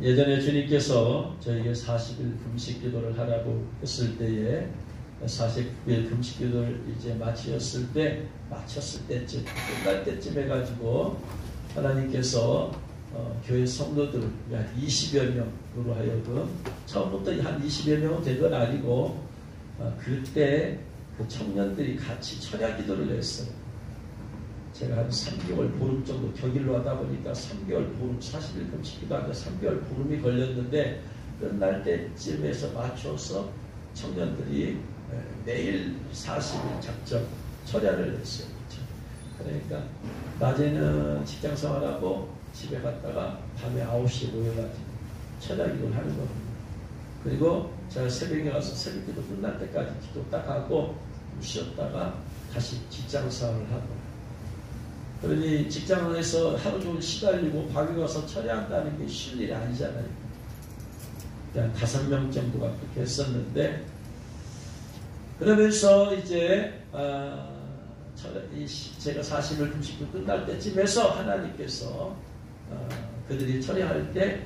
예전에 주님께서 저에게 40일 금식 기도를 하라고 했을 때에 40일 금식 기도를 이제 마쳤을 때쯤 끝날 때쯤 해가지고 하나님께서 교회 성도들을 한 20여 명으로 하여금 처음부터 한 20여 명은 된 건 아니고 그때 그 청년들이 같이 철야 기도를 했어요. 제가 한 3개월 보름 정도 격일로 하다 보니까 3개월 보름 40일 금식기도 하는데 3개월 보름이 걸렸는데 끝날 때쯤에서 맞춰서 청년들이 매일 40일 작정 철야를 했어요. 그러니까 낮에는 직장 생활하고 집에 갔다가 밤에 9시에 모여가지고 철야 기도를 하는 겁니다. 그리고 제가 새벽에 가서 새벽 기도 끝날 때까지 기도 딱 하고 쉬었다가 다시 직장 생활을 하고, 그러니 직장에서 하루 종일 시달리고 밤에 가서 철야한다는 게 쉬운 일이 아니잖아요. 한 5명 정도가 그렇게 했었는데, 그러면서 이제 제가 40일 금식도 끝날 때쯤에서 하나님께서 그들이 철야할 때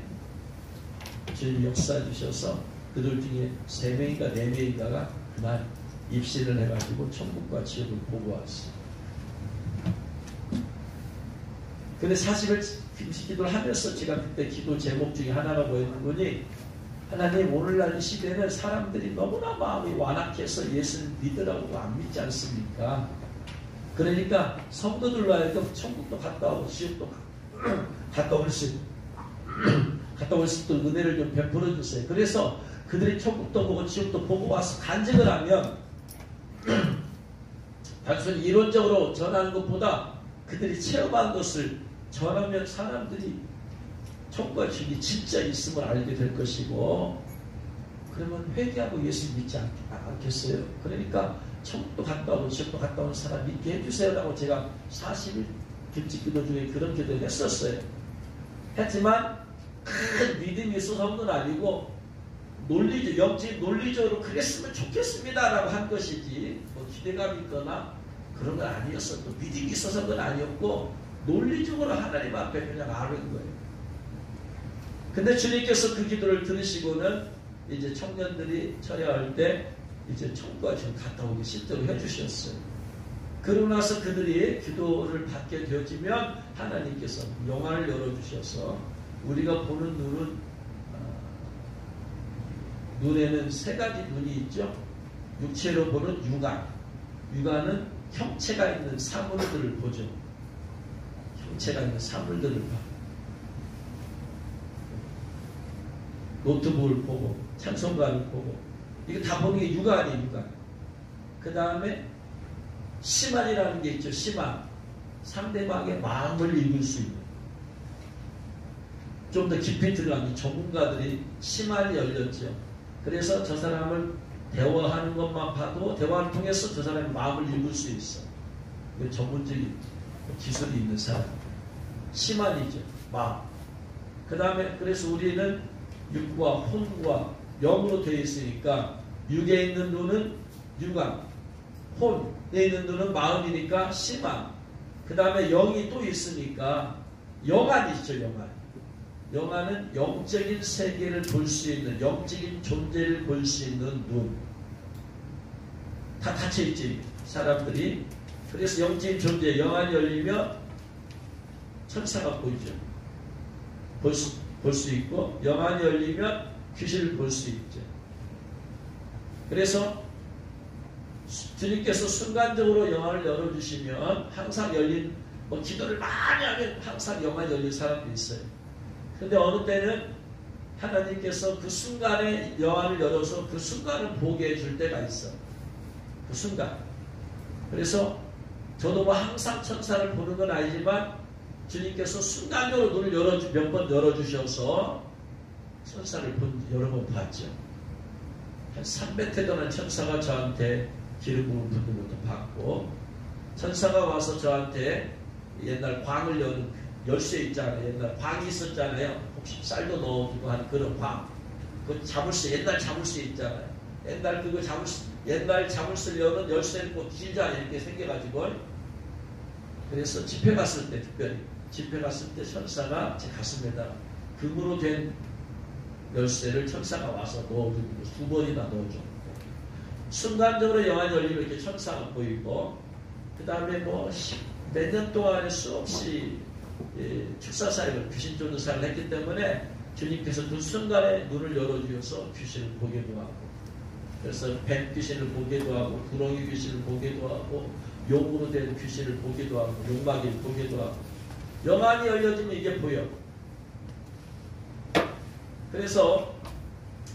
주님 역사 주셔서 그들 중에 3명인가 4명인가가 그날 입신을 해가지고 천국과 지옥을 보고 왔어요. 근데 40일 금식 기도를 하면서 제가 그때 기도 제목 중에 하나가 뭐였는지, 하나님, 오늘날 이 시대는 사람들이 너무나 마음이 완악해서 예수를 믿으라고 안 믿지 않습니까? 그러니까 성도들로 하여금 천국도 갔다 오고 지옥도 갔다 올 수 있도록 은혜를 좀 베풀어 주세요. 그래서 그들이 천국도 보고 지옥도 보고 와서 간증을 하면 단순히 이론적으로 전하는 것보다 그들이 체험한 것을 전하면 사람들이 천국과 지옥이 진짜 있음을 알게 될 것이고, 그러면 회개하고 예수 믿지 않겠어요? 그러니까 천국도 갔다 오고 지옥도 갔다 온 사람 믿게 해주세요라고 제가 40일 금식 기도 중에 그런 기도를 했었어요. 했지만 큰 믿음이 있어서 한 건 아니고 영적 논리적으로 그랬으면 좋겠습니다라고 한 것이지 뭐 기대감이 있거나 그런 건 아니었어. 또 믿음이 있어서 그건 아니었고 논리적으로 하나님 앞에 그냥 아는 거예요. 근데 주님께서 그 기도를 들으시고는 이제 청년들이 철야할 때 이제 천국과 지옥 갔다 오기 실제로 해주셨어요. 그러고 나서 그들이 기도를 받게 되어지면 하나님께서 영안을 열어주셔서 우리가 보는 눈에는 3가지 눈이 있죠. 육체로 보는 육안. 육안은 형체가 있는 사물들을 보죠. 형체가 있는 사물들을 봐. 노트북을 보고 찬송가를 보고 이거 다 보는 게 육안이에요. 육안. 그 다음에 심안이라는 게 있죠. 심안. 상대방의 마음을 읽을 수 있는, 좀 더 깊이 들어가는 전문가들이 심안이 열렸죠. 그래서 저 사람을 대화하는 것만 봐도 대화를 통해서 저 사람의 마음을 읽을 수 있어. 전문적인 기술이 있는 사람. 심안이죠. 마음. 그 다음에 그래서 우리는 육과 혼과 영으로 되어 있으니까 육에 있는 눈은 육안, 혼에 있는 눈은 마음이니까 심안. 그 다음에 영이 또 있으니까 영안이죠. 영안. 영안은 영적인 세계를 볼 수 있는, 영적인 존재를 볼 수 있는 눈. 다 닫혀있지 사람들이. 그래서 영적인 존재, 영안이 열리면 천사가 보이죠. 볼 수 있고, 영안이 열리면 귀신을 볼 수 있죠. 그래서 주님께서 순간적으로 영안을 열어주시면 항상 열린, 기도를 많이 하면 항상 영안이 열린 사람도 있어요. 근데 어느 때는 하나님께서 그 순간에 영안을 열어서 그 순간을 보게 해줄 때가 있어. 그 순간. 그래서 저도 뭐 항상 천사를 보는 건 아니지만 주님께서 순간적으로 눈을 몇 번 열어주셔서 천사를 여러 번 봤죠. 한 300회 동안 천사가 저한테 기름 부음 붙는 것도 봤고, 천사가 와서 저한테 옛날 광을 여는 열쇠 있잖아요. 옛날 광이 있었잖아요. 혹시 쌀도 넣어주고 하는 그런 광. 그 옛날 자물쇠 있잖아요. 옛날 자물쇠를 여는 열쇠는 꼭 길잖아요. 이렇게 생겨가지고. 그래서 집회 갔을 때, 특별히 집회 갔을 때 천사가 제 가슴에다 금으로 된 열쇠를 천사가 와서 넣어주고 2번이나 넣어줘. 순간적으로 영안이 열리면 이렇게 천사가 보이고, 그 다음에 뭐 몇 년 동안에 수없이 축사 사역을, 귀신 쫓는 사역을 했기 때문에 주님께서 그 순간에 눈을 열어주셔서 귀신을 보기도 하고, 그래서 뱀 귀신을 보기도 하고, 구렁이 귀신을 보기도 하고, 용으로 된 귀신을 보기도 하고, 용마귀를 보기도 하고, 영안이 열려지면 이게 보여. 그래서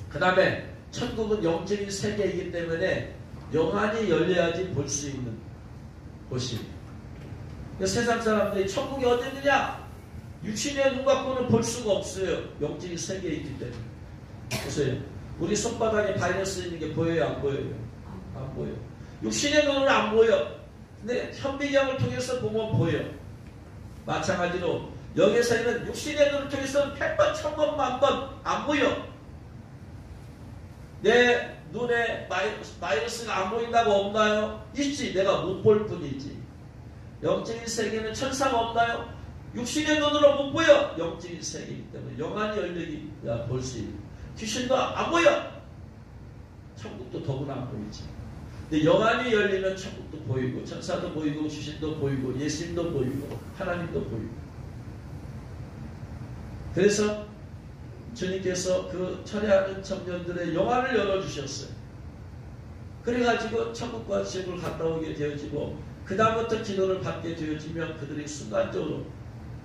그 다음에 천국은 영적인 세계이기 때문에 영안이 열려야지 볼 수 있는 곳이. 세상 사람들이 천국이 어디 있느냐? 육신의 눈 갖고는 볼 수가 없어요. 영적인 세계에 있기 때문에. 보세요. 우리 손바닥에 바이러스 있는 게 보여요? 안 보여요? 안 보여요. 육신의 눈은 안 보여. 근데 현미경을 통해서 보면 보여. 마찬가지로 여기서는 육신의 눈을 통해서 100번, 1000번, 1000번 안 보여. 내 눈에 바이러스가 안 보인다고 없나요? 있지. 내가 못 볼 뿐이지. 영적인 세계는 천사가 없나요? 육신의 눈으로 못 보여. 영적인 세계이기 때문에 영안이 열리기야 볼 수 있는. 귀신도 안 보여. 천국도 더구나 안 보이지. 근데 영안이 열리면 천국도 보이고, 천사도 보이고, 귀신도 보이고, 예수님도 보이고, 하나님도 보이고. 그래서 주님께서 그 철회하는 청년들의 영안을 열어주셨어요. 그래가지고 천국과 지옥을 갔다 오게 되어지고, 그 다음부터 기도를 받게 되어지면 그들이 순간적으로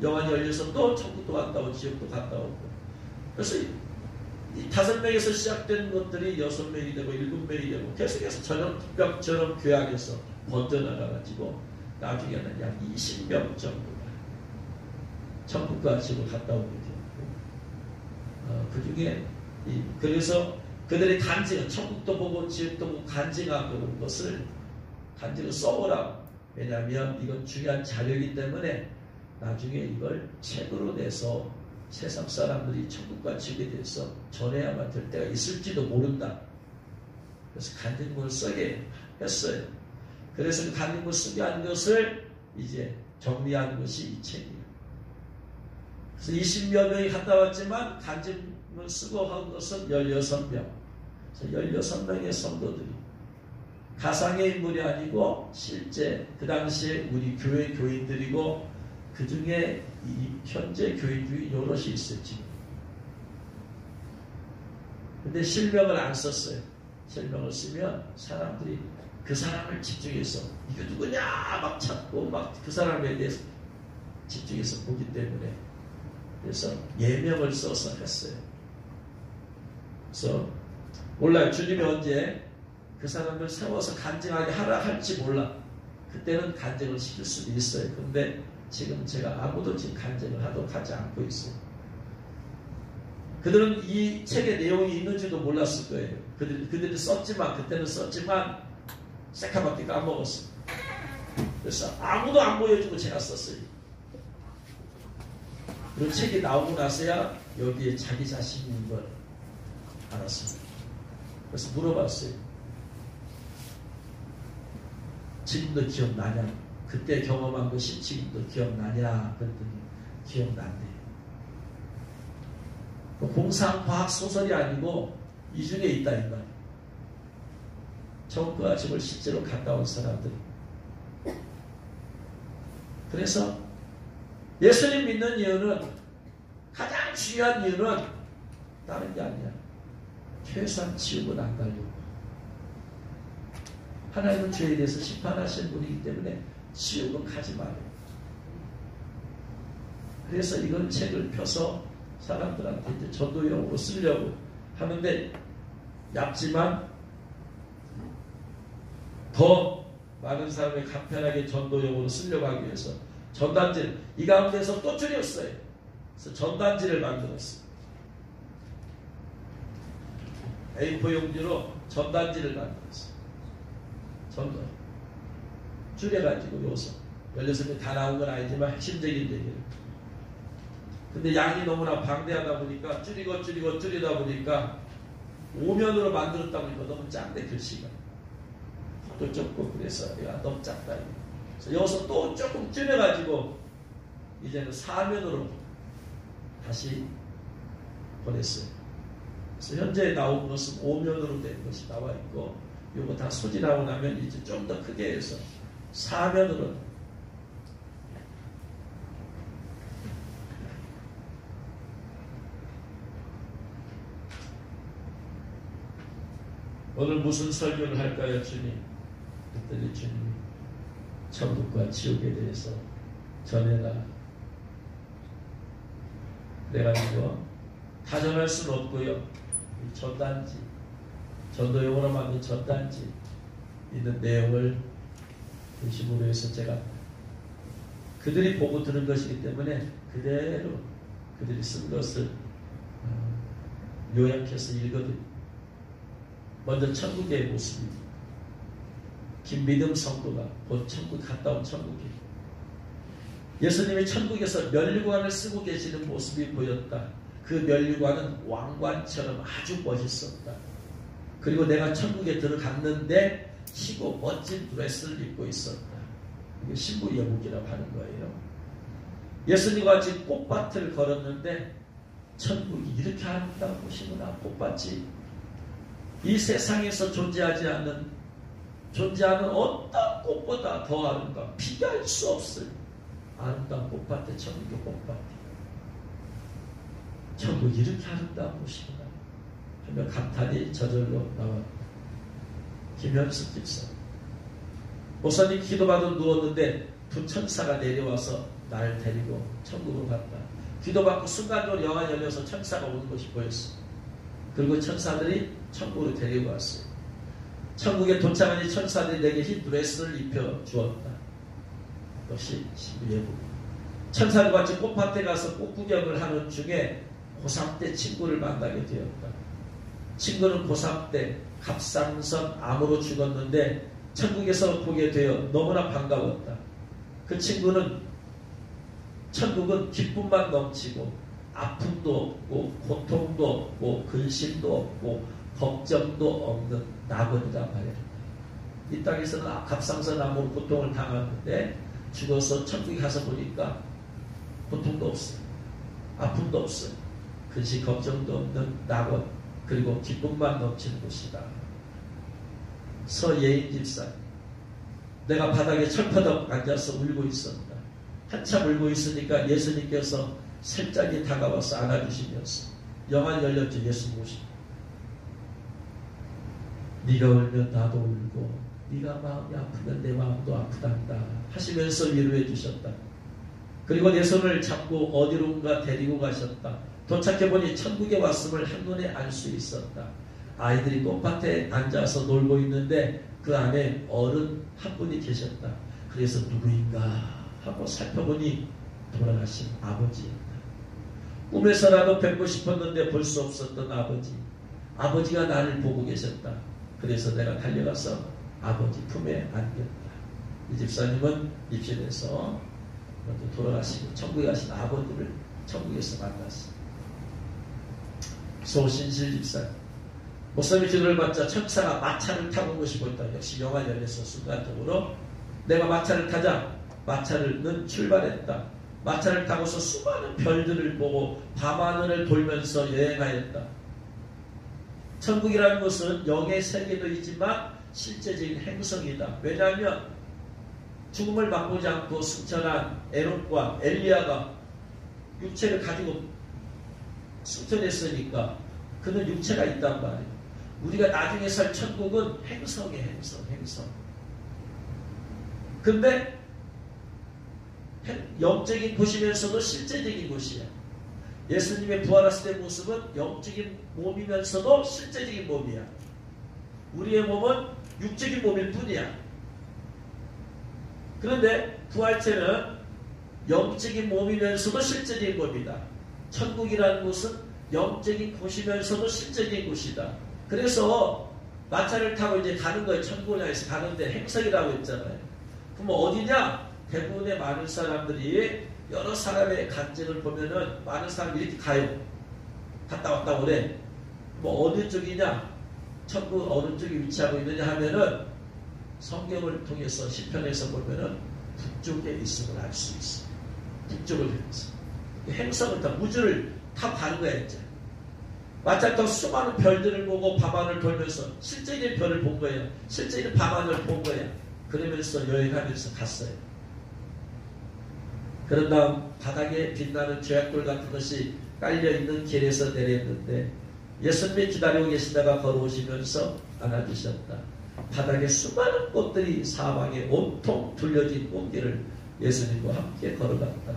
영안이 열려서 또 천국도 갔다 오고 지옥도 갔다 오고. 그래서 이 5명에서 시작된 것들이 6명이 되고 7명이 되고 계속해서 전염병처럼 교회 안에서 번져나가가지고 나중에는 약 20명 정도가 천국과 지옥을 갔다 오게 되었고, 그 중에 그래서 그들의 간증은 천국도 보고 지옥도 보고 간증하고 것을 간증을 써보라고. 왜냐하면 이건 중요한 자료이기 때문에 나중에 이걸 책으로 내서 세상 사람들이 천국과 지옥에 대해서 전해야만 될 때가 있을지도 모른다. 그래서 간증문을 쓰게 했어요. 그래서 그 간증문을 쓰게 한 것을 이제 정리한 것이 이 책이에요. 그래서 20여 명이 갔다 왔지만 간증문을 쓰고 한 것은 16명. 그래서 16명의 성도들이 가상의 인물이 아니고 실제 그 당시에 우리 교회 교인들이고, 그 중에 이 현재 교인 중에 여럿이 있어요. 지금. 근데 실명을 안 썼어요. 실명을 쓰면 사람들이 그 사람을 집중해서 이거 누구냐 막 찾고 막 그 사람에 대해서 집중해서 보기 때문에, 그래서 예명을 써서 했어요. 그래서 몰라요. 주님이 언제 그 사람을 세워서 간증하게 하라 할지 몰라. 그때는 간증을 시킬 수도 있어요. 근데 지금 제가 아무도 지금 간증을 하도록 하지 않고 있어요. 그들은 이 책의 내용이 있는지도 몰랐을 거예요. 그들이 썼지만, 그때는 썼지만 새카맣게 까먹었어요. 그래서 아무도 안 보여주고 제가 썼어요. 그 책이 나오고 나서야 여기에 자기 자신인 걸 알았습니다. 그래서 물어봤어요. 지금도 기억나냐? 그때 경험한 것이 지금도 기억나냐? 그랬더니 기억난대요. 공상과학 소설이 아니고 이 중에 있다 이 말이에요. 천국과 지옥을 실제로 갔다 온 사람들. 그래서 예수님 믿는 이유는, 가장 중요한 이유는 다른 게 아니야. 최소한 지옥은 안 가려고. 하나님은 죄에 대해서 심판하시는 분이기 때문에 지옥은 가지 말아요. 그래서 이건 책을 펴서 사람들한테 이제 전도용으로 쓰려고 하는데, 얇지만 더 많은 사람이 간편하게 전도용으로 쓰려고 하기 위해서 전단지를 이 가운데서 또 줄였어요. 그래서 전단지를 만들었어요. A4 용지로 전단지를 만들었어요. 전도 줄여가지고 요소 16명 다 나온 건 아니지만 핵심적인 얘기를. 근데 양이 너무나 방대하다 보니까 줄이다 보니까 5면으로 만들었다 보니까 너무 작네. 글씨가 또 좁고, 그래서 내가 너무 작다. 그래서 여기서 또 조금 줄여가지고 이제는 4면으로 다시 보냈어요. 그래서 현재 나온 것은 5면으로 된 것이 나와 있고, 이거 다 소진하고 나면 이제 좀 더 크게 해서 4면으로. 오늘 무슨 설교를 할까요, 주님? 그랬더니 주님이 천국과 지옥에 대해서 전해라. 그래가지고 다 전할 수는 없고요. 이 전단지, 전도용어로 만든 전단지 있는 내용을 중심으로 해서 제가 그들이 보고 들은 것이기 때문에 그대로 그들이 쓴 것을 요약해서 읽어드립니다. 먼저 천국의 모습입니다. 김미듬 성도가 곧 천국 갔다 온 천국이에요. 예수님이 천국에서 면류관을 쓰고 계시는 모습이 보였다. 그 면류관은 왕관처럼 아주 멋있었다. 그리고 내가 천국에 들어갔는데 희고 멋진 드레스를 입고 있었다. 이게 신부여국이라고 하는 거예요. 예수님과 같이 꽃밭을 걸었는데 천국이 이렇게 아름다운 곳이구나. 꽃밭이 이 세상에서 존재하는 어떤 꽃보다 더 아름다운, 비교할 수 없을 아름다운 꽃밭에 천국의 꽃밭이. 천국이 이렇게 아름다운 곳이구나 하며 감탄이 저절로 나왔다. 김현숙 집사. 목사님 기도받아 누웠는데 두 천사가 내려와서 날 데리고 천국으로 갔다. 기도받고 순간적으로 영안이 열려서 천사가 오는 것이 보였어. 그리고 천사들이 천국으로 데리고 왔어요. 천국에 도착하니 천사들이 내게 흰 드레스를 입혀 주었다. 역시 신부예복. 천사들과 같이 꽃밭에 가서 꽃 구경을 하는 중에 고3 때 친구를 만나게 되었다. 친구는 고3 때 갑상선 암으로 죽었는데 천국에서 보게 되어 너무나 반가웠다. 그 친구는 천국은 기쁨만 넘치고 아픔도 없고 고통도 없고 근심도 없고 걱정도 없는 낙원이라 말했다. 이 땅에서는 갑상선 암으로 고통을 당하는데 죽어서 천국에 가서 보니까 고통도 없어요. 아픔도 없어요. 근심 걱정도 없는 낙원, 그리고 기쁨만 넘치는 곳이다. 서예인 집사. 내가 바닥에 철퍼덕 앉아서 울고 있었다. 한참 울고 있으니까 예수님께서 살짝이 다가와서 안아주시면서 영안이 열렸죠. 예수님 오시고 네가 울면 나도 울고 네가 마음이 아프면 내 마음도 아프단다 하시면서 위로해 주셨다. 그리고 내 손을 잡고 어디론가 데리고 가셨다. 도착해보니 천국에 왔음을 한눈에 알 수 있었다. 아이들이 꽃밭에 앉아서 놀고 있는데 그 안에 어른 한 분이 계셨다. 그래서 누구인가 하고 살펴보니 돌아가신 아버지였다. 꿈에서라도 뵙고 싶었는데 볼 수 없었던 아버지. 아버지가 나를 보고 계셨다. 그래서 내가 달려가서 아버지 품에 안겼다. 이 집사님은 입신해서 먼저 돌아가시고 천국에 가신 아버지를 천국에서 만났습니다. 소신실 집사님. 목사님의 기도를 받자 천사가 마차를 타고 오고 싶었다. 역시 영화 열려서 순간적으로 내가 마차를 타자 마차는 출발했다. 마차를 타고서 수많은 별들을 보고 밤하늘을 돌면서 여행하였다. 천국이라는 것은 영의 세계도 있지만 실제적인 행성이다. 왜냐하면 죽음을 맛보지 않고 승천한 에녹과 엘리야가 육체를 가지고 승천했으니까 그는 육체가 있단 말이에요. 우리가 나중에 살 천국은 행성이에요. 행성. 근데 영적인 곳이면서도 실제적인 곳이야. 예수님의 부활했을 때 모습은 영적인 몸이면서도 실제적인 몸이야. 우리의 몸은 육적인 몸일 뿐이야. 그런데 부활체는 영적인 몸이면서도 실제적인 몸이다. 천국이라는 곳은 영적인 곳이면서도 실제적인 곳이다. 그래서 마차를 타고 이제 가는 거예요. 천국을 향해서 가는데 행성이라고 했잖아요. 그럼 어디냐? 대부분의 많은 사람들이 여러 사람의 간증을 보면은 많은 사람들이 이렇게 가요. 갔다 왔다 오래. 뭐 어느 쪽이냐? 천국 어느 쪽에 위치하고 있느냐 하면은 성경을 통해서 시편에서 보면은 북쪽에 있음을 알 수 있어요. 북쪽을 향해서. 행성을 타 우주를 타고 가는 거야 이제. 마찰 수많은 별들을 보고 밤하늘 돌면서 실제의 별을 본 거예요. 실제의 밤하늘을 본 거예요. 그러면서 여행하면서 갔어요. 그런 다음 바닥에 빛나는 죄악돌 같은 것이 깔려있는 길에서 내렸는데 예수님이 기다리고 계시다가 걸어오시면서 안아주셨다. 바닥에 수많은 꽃들이 사방에 온통 둘려진 꽃길을 예수님과 함께 걸어갔다.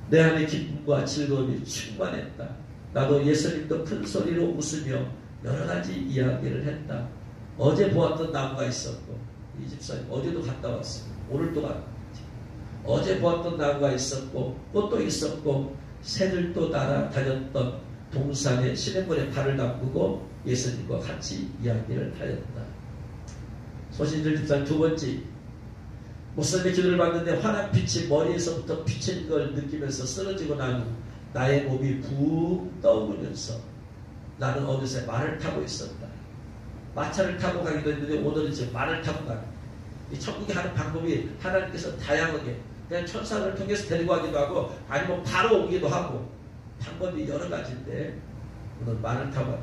내 안에 기쁨과 즐거움이 충만했다. 나도 예수님도 큰 소리로 웃으며 여러 가지 이야기를 했다. 어제 보았던 나무가 있었고, 이 집사님 어제도 갔다 왔습니다. 오늘도 갔다. 어제 보았던 나무가 있었고, 꽃도 있었고, 새들도 날아다녔던 동산에 시냇물에 발을 담그고 예수님과 같이 이야기를 하였다. 소신들 집사님 두 번째, 목사님의 기도를 받는데 환한 빛이 머리에서부터 비치는 걸 느끼면서 쓰러지고 난 후 나의 몸이 붕 떠오르면서 나는 어느새 말을 타고 있었다. 마차를 타고 가기도 했는데 오늘은 지금 말을 타고 가는. 이 천국에 하는 방법이 하나님께서 다양하게 그냥 천사를 통해서 데리고 가기도 하고 아니면 바로 오기도 하고 방법이 여러 가지인데 오늘 말을 타고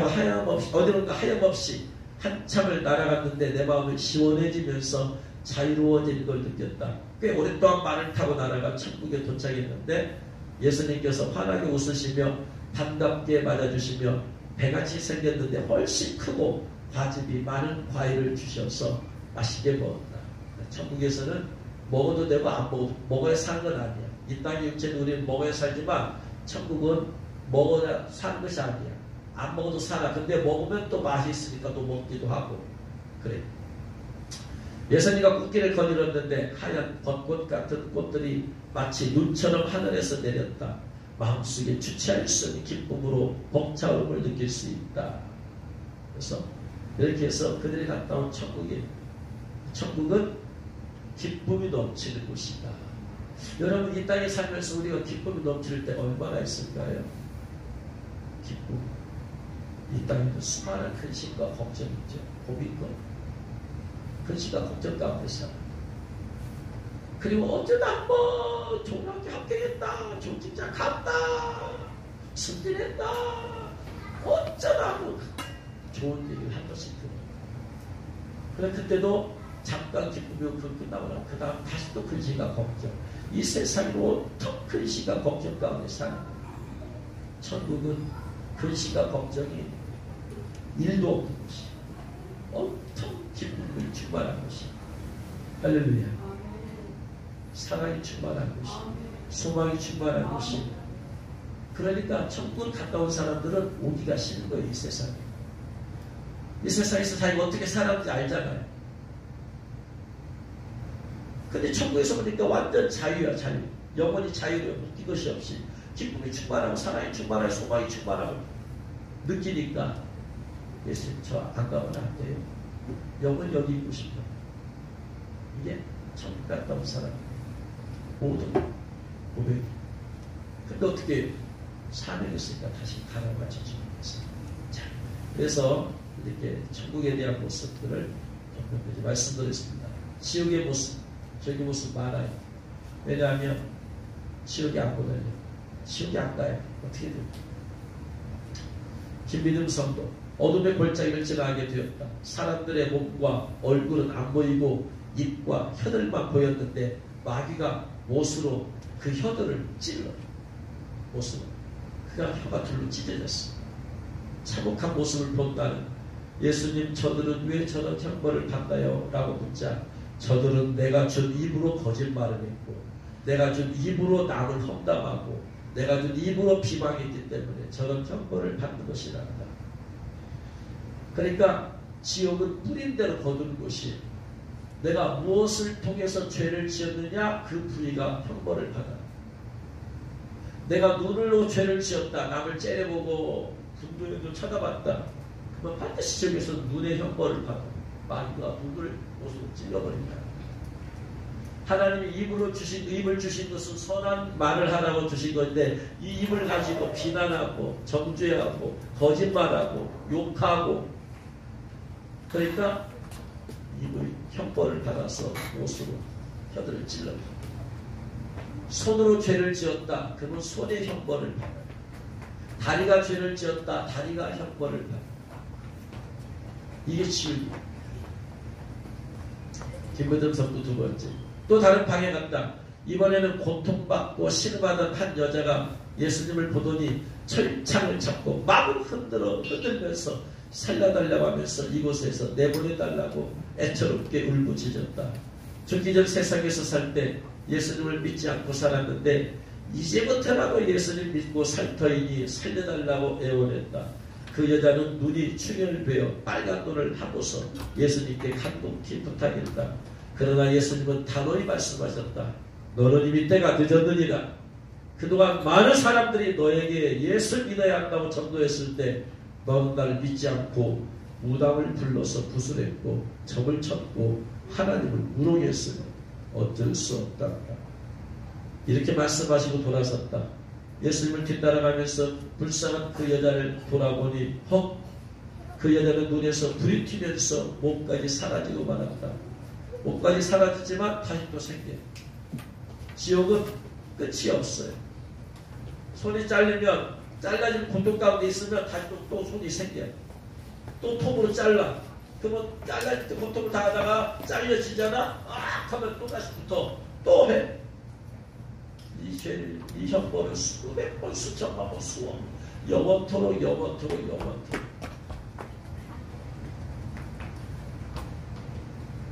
하염없이 어디론가 하염없이 한참을 날아갔는데 내 마음이 시원해지면서 자유로워지는 걸 느꼈다. 꽤 오랫동안 말을 타고 날아가 천국에 도착했는데 예수님께서 환하게 웃으시며 반갑게 맞아주시며 배같이 생겼는데 훨씬 크고 과즙이 많은 과일을 주셔서 맛있게 먹었다. 천국에서는 먹어도 되고 안 먹어도 먹어야 사는 건 아니야. 이 땅의 육체는 우리는 먹어야 살지만 천국은 먹어야 사는 것이 아니야. 안 먹어도 살아. 근데 먹으면 또 맛이 있으니까 또 먹기도 하고 그래. 예수님과 꽃길을 거닐었는데 하얀 벚꽃 같은 꽃들이 마치 눈처럼 하늘에서 내렸다. 마음속에 주체할 수 없는 기쁨으로 벅차오름을 느낄 수 있다. 그래서 이렇게 해서 그들이 갔다 온 천국은 기쁨이 넘치는 곳이다. 여러분 이 땅에 살면서 우리가 기쁨이 넘칠 때가 얼마나 있을까요? 기쁨. 이 땅에도 수많은 근심과 걱정이 있죠. 고민과 근심과 걱정 가운데 살아. 그리고 어쩌다 한번 좋은 학교 합격했다. 좋은 직장 갔다. 승진했다. 어쩌다 뭐 좋은 얘기를 한 번씩 들어. 그래 그때도 잠깐 기쁨이 끝나고 그 다음 다시 또 근심과 걱정. 이 세상이 온통 근심과 걱정 가운데 사는 거예요. 천국은 근심과 걱정이 일도 없는 곳이 온통 기쁨이 충만한 곳이 할렐루야. 사랑이 충만한 곳이 소망이 충만한 곳이. 그러니까 천국을 갔다 온 사람들은 오기가 싫은 거예요. 이 세상에. 이 세상에서 자기가 어떻게 살았는지 알잖아요. 근데 천국에서 보니까 완전 자유야. 자유. 영원히 자유로워. 묶인 것이 없이 기쁨이 충만하고 사랑이 충만하고 소망이 충만하고 느끼니까 예수님 저 안 가면 안 돼요. 영원 여기 있고 싶어. 이게 천국 갔다 온 사람 모두 고백. 근데 어떻게 사명했으니까 다시 가라고 하셨죠. 자, 그래서 이렇게 천국에 대한 모습들을 조금 말씀드렸습니다. 지옥의 모습, 저기 모습 많아요. 왜냐하면 지옥이 안 보내요. 지옥이 안 가요. 어떻게 돼요? 김민음 성도 어둠의 골짜기를 지나게 되었다. 사람들의 몸과 얼굴은 안 보이고 입과 혀들만 보였는데 마귀가 못으로 그 혀들을 찔러. 못으로. 그가 혀가 둘로 찢어졌어. 참혹한 모습을 본다는 예수님 저들은 왜 저런 형벌을 받나요? 라고 묻자 저들은 내가 준 입으로 거짓말을 했고 내가 준 입으로 남을 험담하고 내가 준 입으로 비방했기 때문에 저런 형벌을 받는 것이란다. 그러니까 지옥은 뿌린 대로 거두는 곳이 내가 무엇을 통해서 죄를 지었느냐 그 부위가 형벌을 받아. 내가 눈으로 죄를 지었다. 남을 째려보고 분노에도 쳐다봤다. 그러면 반드시 지옥에서 눈의 형벌을 받아. 마귀가 눈을 옷으로 찔러버린다. 하나님이 입을 주신 것은 선한 말을 하라고 주신 건데 이 입을 가지고 비난하고 정죄하고 거짓말하고 욕하고 그러니까 입을 형벌을 받아서 옷으로 혀들을 찔러버린다. 손으로 죄를 지었다. 그러면 손의 형벌을 받아요. 다리가 죄를 지었다. 다리가 형벌을 받는다. 이게 치유입니다. 김무덤 성도 두 번째. 또 다른 방에 갔다. 이번에는 고통받고 신음하던 한 여자가 예수님을 보더니 철창을 잡고 마구 흔들면서 살려달라고 하면서 이곳에서 내보내달라고 애처롭게 울부짖었다. 죽기 전 세상에서 살 때 예수님을 믿지 않고 살았는데 이제부터라도 예수님 믿고 살 터이니 살려달라고 애원했다. 그 여자는 눈이 충혈되어 빨간 눈을 하고서 예수님께 간곡히 부탁했다. 그러나 예수님은 단호히 말씀하셨다. 너는 이미 때가 늦었느니라. 그동안 많은 사람들이 너에게 예수 믿어야 한다고 전도했을 때 너는 나를 믿지 않고 무당을 불러서 구슬했고 점을 쳤고 하나님을 우롱했으니 어쩔 수 없다. 이렇게 말씀하시고 돌아섰다. 예수님을 뒤따라가면서 불쌍한 그 여자를 돌아보니 그 여자는 눈에서 불이 튀면서 몸까지 사라지고 말았다. 몸까지 사라지지만 다시 또 생겨. 지옥은 끝이 없어요. 손이 잘리면 잘라진 고통 가운데 있으면 다시 또 손이 생겨. 또 톱으로 잘라. 그러면 잘라질 때 고통을 다 하다가 잘려지잖아. 하면 또 다시 붙어. 또 해. 이 죄를, 이 형벌을 수백 번, 수천만 번 수억. 영원토록.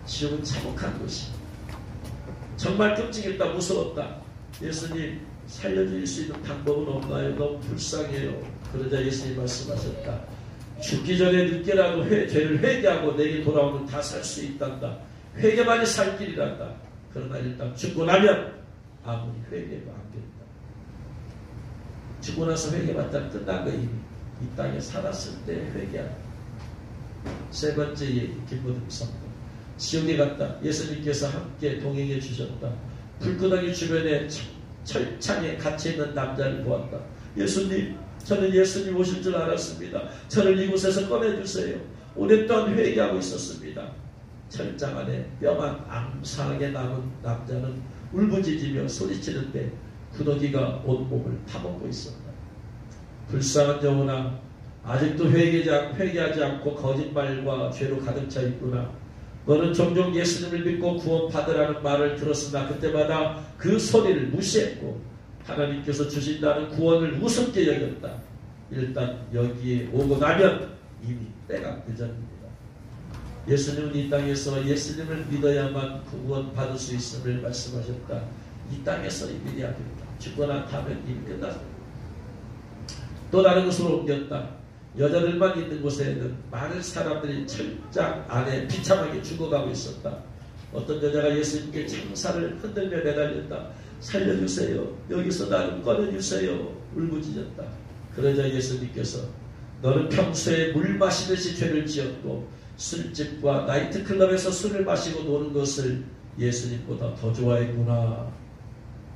지옥은 참혹한 곳이. 정말 끔찍했다. 무서웠다. 예수님 살려줄 수 있는 방법은 없나요? 너무 불쌍해요. 그러자 예수님 말씀하셨다. 죽기 전에 늦게라도 죄를 회개하고 내게 돌아오면 다 살 수 있단다. 회개만이 살 길이란다. 그러나 일단 죽고 나면 아무리 회개해도 안 된다. 죽고 나서 회개받다 끝난 거 이미. 이 땅에 살았을 때 회개한다. 세 번째 얘기, 김무덤 성도. 지옥에 갔다. 예수님께서 함께 동행해 주셨다. 불구덩이 주변에 철창에 갇혀있는 남자를 보았다. 예수님, 저는 예수님 오실 줄 알았습니다. 저를 이곳에서 꺼내주세요. 오랫동안 회개하고 있었습니다. 철장 안에 뼈만 앙상하게 남은 남자는 울부짖으며 소리치는데 구더기가 온몸을 파먹고 있었다. 불쌍한 영혼아, 아직도 회개하지 않고 거짓말과 죄로 가득 차 있구나. 너는 종종 예수님을 믿고 구원받으라는 말을 들었으나 그때마다 그 소리를 무시했고 하나님께서 주신다는 구원을 우습게 여겼다. 일단 여기에 오고 나면 이미 때가 늦었습니다. 예수님은 이 땅에서 예수님을 믿어야만 구원받을 수 있음을 말씀하셨다. 이 땅에서 이미 해야 됩니다. 죽고 난 다음에 이미 끝났습니다. 또 다른 곳으로 옮겼다. 여자들만 있는 곳에는 많은 사람들이 철장 안에 비참하게 죽어가고 있었다. 어떤 여자가 예수님께 창살을 흔들며 매달렸다. 살려주세요. 여기서 나를 꺼내주세요. 울부짖었다. 그러자 예수님께서 너는 평소에 물 마시듯이 죄를 지었고 술집과 나이트클럽에서 술을 마시고 노는 것을 예수님보다 더 좋아했구나.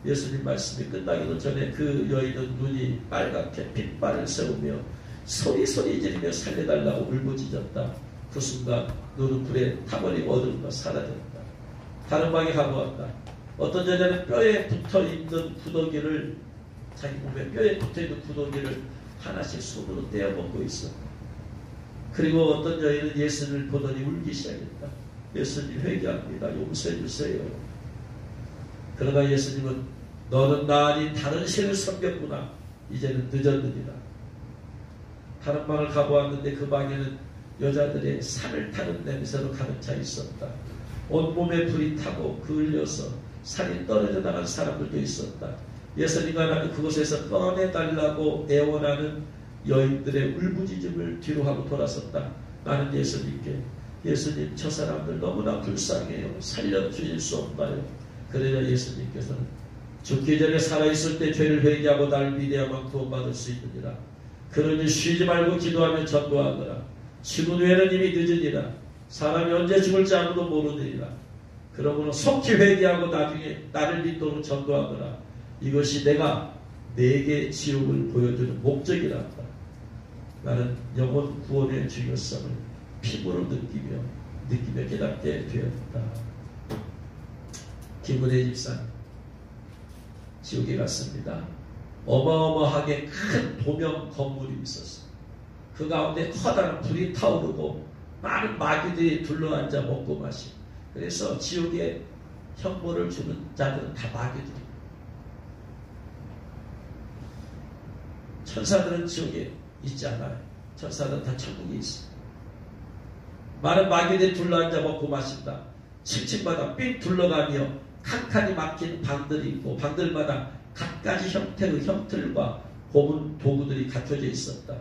예수님 말씀이 끝나기도 전에 그 여인은 눈이 빨갛게 핏발을 세우며 소리 지르며 살려달라고 울부짖었다. 그 순간 눈은 불에 타버리고 어두움과 사라졌다. 다른 방에 가보았다. 어떤 여자는 뼈에 붙어있는 구더기를 자기 몸에 뼈에 붙어있는 구더기를 하나씩 손으로 떼어먹고 있었다. 그리고 어떤 여인은 예수를 보더니 울기 시작했다. 예수님 회개합니다. 용서해 주세요. 그러나 예수님은 너는 나 아닌 다른 신을 섬겼구나. 이제는 늦었느니라. 다른 방을 가보았는데 그 방에는 여자들의 살을 타는 냄새로 가득 차 있었다. 온몸에 불이 타고 그을려서 살이 떨어져 나간 사람들도 있었다. 예수님과 나는 그곳에서 꺼내달라고 애원하는 여인들의 울부짖음을 뒤로 하고 돌아섰다. 나는 예수님께 예수님 저 사람들 너무나 불쌍해요. 살려주실 수 없나요? 그러자 예수님께서는 죽기 전에 살아있을 때 죄를 회개하고 나를 믿어야만 구원받을 수 있느니라. 그러니 쉬지 말고 기도하며 전도하거라. 죽은 후에는 이미 늦으니라. 사람이 언제 죽을지 아무도 모르느니라. 그러므로 속히 회개하고 나중에 나를 믿도록 전도하거라. 이것이 내가 내게 지옥을 보여주는 목적이란다. 나는 영혼 구원의 중요성을 피부로 느끼며 깨닫게 되었다. 김은혜 집사님 지옥에 갔습니다. 어마어마하게 큰 도명 건물이 있었어요. 그 가운데 커다란 불이 타오르고 많은 마귀들이 둘러앉아 먹고 마시고, 그래서 지옥에 형벌을 주는 자들은 다 마귀들이에요. 천사들은 지옥에 있지 않아요. 천사들은 다 천국에 있어요. 많은 마귀들이 둘러앉아 먹고 마신다. 7층마다 삥 둘러가며 칸칸이 막힌 방들이 있고 방들마다 갖가지 형태의 형틀과 고문 도구들이 갖춰져 있었다.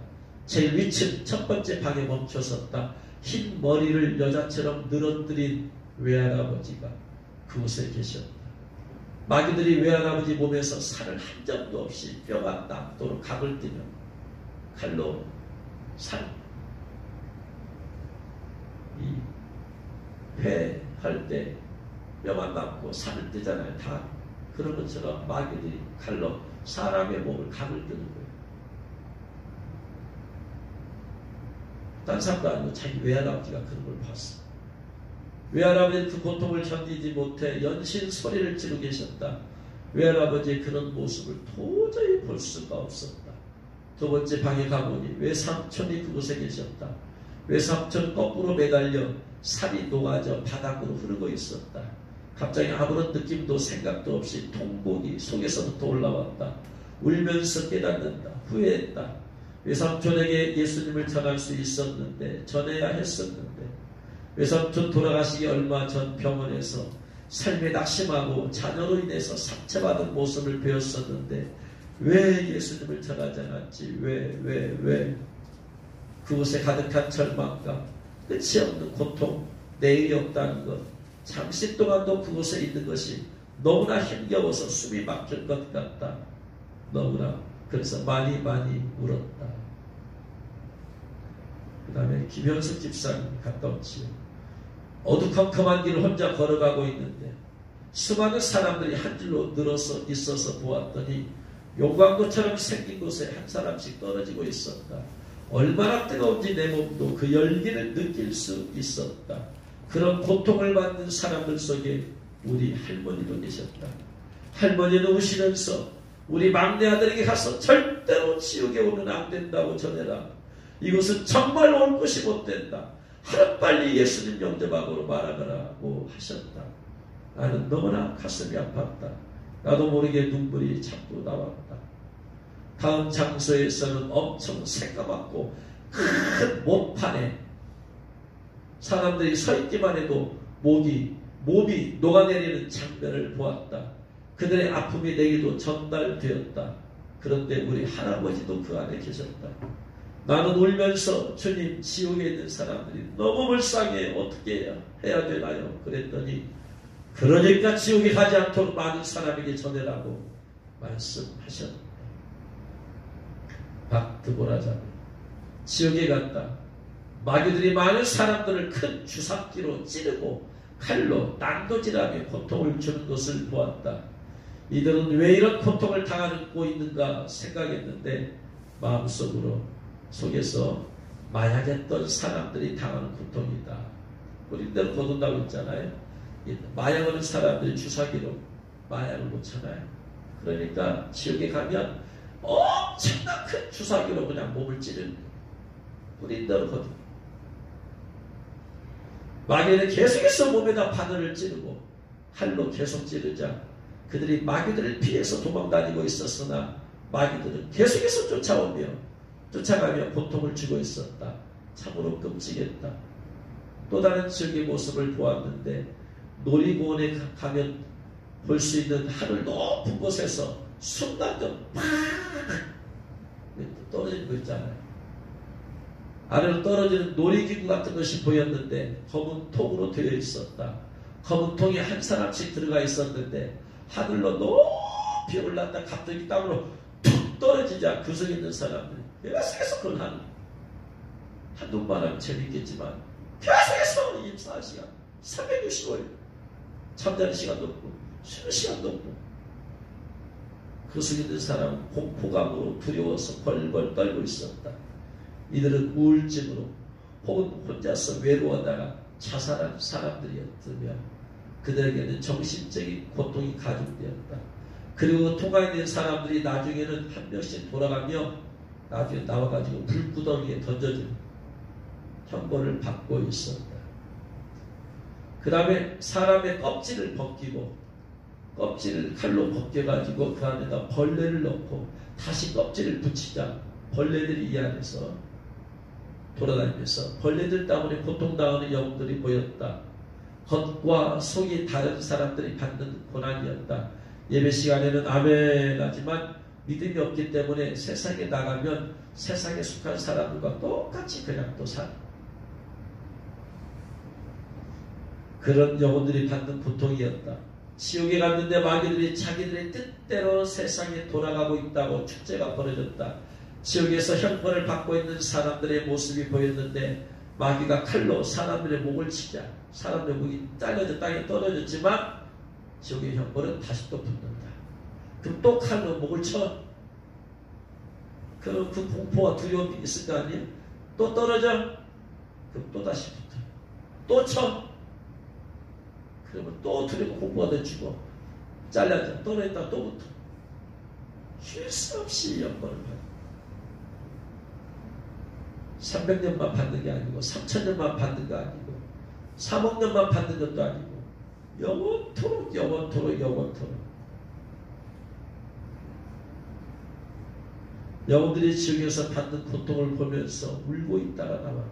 제일 위층 첫 번째 방에 멈춰섰다. 흰 머리를 여자처럼 늘어뜨린 외할아버지가 그곳에 계셨다. 마귀들이 외할아버지 몸에서 살을 한 점도 없이 뼈가 남도록 각을 뜨며 칼로 살, 이 회할 때 뼈만 남고 살을 뜨잖아요. 다 그런 것처럼 마귀들이 칼로 사람의 몸을 각을 뜨는 거예요. 딴 사람도 아니고 자기 외할아버지가 그런 걸 봤어. 외할아버지는 그 고통을 견디지 못해 연신 소리를 지르고 계셨다. 외할아버지의 그런 모습을 도저히 볼 수가 없었다. 두 번째 방에 가보니 외삼촌이 그곳에 계셨다. 외삼촌 거꾸로 매달려 살이 녹아져 바닥으로 흐르고 있었다. 갑자기 아무런 느낌도 생각도 없이 통곡이 속에서부터 올라왔다. 울면서 깨닫는다. 후회했다. 외삼촌에게 예수님을 전할 수 있었는데, 전해야 했었는데, 외삼촌 돌아가시기 얼마 전 병원에서 삶에 낙심하고 자녀로 인해서 상처받은 모습을 배웠었는데 왜 예수님을 전하지 않았지? 왜? 그곳에 가득한 절망감, 끝이 없는 고통, 내일이 없다는 것, 잠시 동안도 그곳에 있는 것이 너무나 힘겨워서 숨이 막힐 것 같다. 너무나. 그래서 많이 울었다. 그 다음에 김현숙 집사님 갔다 온지요. 어두컴컴한 길을 혼자 걸어가고 있는데 수많은 사람들이 한 줄로 늘어서 있어서 보았더니 용광로처럼 생긴 곳에 한 사람씩 떨어지고 있었다. 얼마나 뜨거운지 내 몸도 그 열기를 느낄 수 있었다. 그런 고통을 받는 사람들 속에 우리 할머니도 계셨다. 할머니는 우시면서 우리 막내 아들에게 가서 절대로 지옥에 오면 안 된다고 전해라. 이곳은 정말 올 곳이 못 된다. 하루빨리 예수님 영접하고 말하라고 하셨다. 나는 너무나 가슴이 아팠다. 나도 모르게 눈물이 자꾸 나왔다. 다음 장소에서는 엄청 새까맣고 큰 못판에 사람들이 서 있기만 해도 몸이 녹아내리는 장면을 보았다. 그들의 아픔이 내게도 전달되었다. 그런데 우리 할아버지도 그 안에 계셨다. 나는 울면서 주님, 지옥에 있는 사람들이 너무 불쌍해. 어떻게 해야 되나요? 그랬더니 그러니까 지옥에 가지 않도록 많은 사람에게 전해라고 말씀하셨다. 박드보라자는 지옥에 갔다. 마귀들이 많은 사람들을 큰 주삭기로 찌르고 칼로 난도질하며 고통을 주는 것을 보았다. 이들은 왜 이런 고통을 당하고 있는가 생각했는데 속에서 마약했던 사람들이 당하는 고통이다. 우리들 거둔다고 했잖아요. 마약하는 사람들이 주사기로 마약을 놓잖아요. 그러니까 지옥에 가면 엄청난 큰 주사기로 그냥 몸을 찌르는 우리들 거둔. 마귀는 계속해서 몸에다 바늘을 찌르고 칼로 계속 찌르자 그들이 마귀들을 피해서 도망다니고 있었으나 마귀들은 계속해서 쫓아가며 고통을 주고 있었다. 참으로 끔찍했다. 또 다른 지옥의 모습을 보았는데 놀이공원에 가면 볼 수 있는 하늘 높은 곳에서 순간적으로 팍 떨어지는 거 있잖아요. 아래로 떨어지는 놀이기구 같은 것이 보였는데 검은 통으로 되어 있었다. 검은 통에 한 사람씩 들어가 있었는데 하늘로 높이 올랐다 갑자기 땅으로 툭 떨어지자 그 속에 있는 사람들이 계속해서 그걸 하는 한동만 하면 재밌겠지만 계속해서 24시간 365일 잠자는 시간도 없고 쉬는 시간도 없고 그 속에 있는 사람은 공포감으로 두려워서 벌벌 떨고 있었다. 이들은 우울증으로 혹은 혼자서 외로워하다가 자살한 사람들이었으며 그들에게는 정신적인 고통이 가중되었다. 그리고 통과에 있는 사람들이 나중에는 한 명씩 돌아가며 나중에 나와가지고 불구덩이에 던져진 형벌을 받고 있었다. 그 다음에 사람의 껍질을 벗기고 껍질을 칼로 벗겨가지고 그 안에다 벌레를 넣고 다시 껍질을 붙이자 벌레들이 이 안에서 돌아다니면서 벌레들 때문에 고통당하는 영웅들이 보였다. 겉과 속이 다른 사람들이 받는 고난이었다. 예배 시간에는 아멘 하지만 믿음이 없기 때문에 세상에 나가면 세상에 속한 사람들과 똑같이 그냥 또 살. 그런 영혼들이 받는 고통이었다. 지옥에 갔는데 마귀들이 자기들의 뜻대로 세상에 돌아가고 있다고 축제가 벌어졌다. 지옥에서 형벌을 받고 있는 사람들의 모습이 보였는데 마귀가 칼로 사람들의 목을 치자 사람들의 목이 잘려져 땅에 떨어졌지만 지옥의 형벌은 다시 또 붙는다. 그럼 또 칼로 목을 쳐. 그 공포와 두려움이 있을 거 아니에요? 또 떨어져. 그럼 또 다시 붙어. 또 쳐. 그러면 또 두려워 공포가 더 죽어. 잘라져. 떨어졌다 또 붙어. 쉴 수 없이 형벌을 받아. 300년만 받는 게 아니고 3,000년만 받는 거 아니고 3억 년만 받는 것도 아니고 영원토록 영원토록 영원토록 영혼들이 지옥에서 받는 고통을 보면서 울고 있다가 나왔다.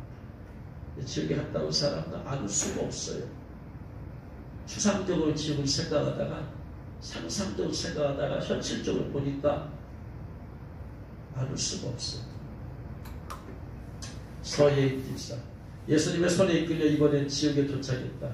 지옥에 갔다 온 사람은 안 울 수가 없어요. 추상적으로 지옥을 생각하다가 상상적으로 생각하다가 현실적으로 보니까 안 울 수가 없어요. 서예인 집사 예수님의 손에 이끌려 이번엔 지옥에 도착했다.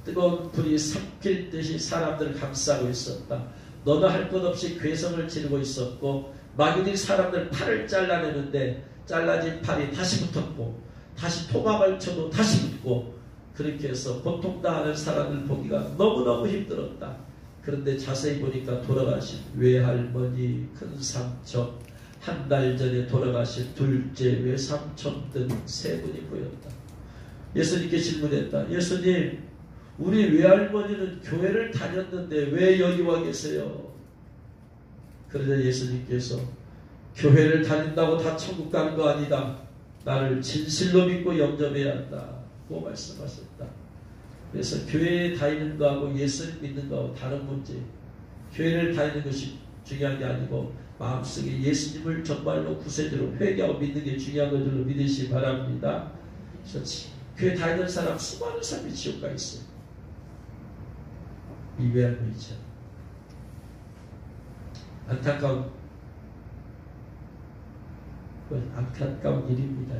뜨거운 불이 삼킬 듯이 사람들을 감싸고 있었다. 너나 할 것 없이 괴성을 지르고 있었고 마귀들이 사람들 팔을 잘라내는데 잘라진 팔이 다시 붙었고 다시 토막을 쳐도 다시 붙고 그렇게 해서 고통당하는 사람을 보기가 너무너무 힘들었다. 그런데 자세히 보니까 돌아가신 외할머니, 큰삼촌, 한 달 전에 돌아가신 둘째 외삼촌 등 세 분이 보였다. 예수님께 질문했다. 예수님, 우리 외할머니는 교회를 다녔는데 왜 여기 와 계세요? 그러자 예수님께서 교회를 다닌다고 다 천국 가는 거 아니다. 나를 진실로 믿고 영접해야 한다고 말씀하셨다. 그래서 교회에 다니는 거하고 예수님 믿는 거하고 다른 문제. 교회를 다니는 것이 중요한 게 아니고 마음속에 예수님을 정말로 구세주로 회개하고 믿는 게 중요한 것들로 믿으시기 바랍니다. 그래서 교회 다니는 사람 수많은 사람이 지옥 가 있어요. 이외할머니죠. 안타까운 일입니다.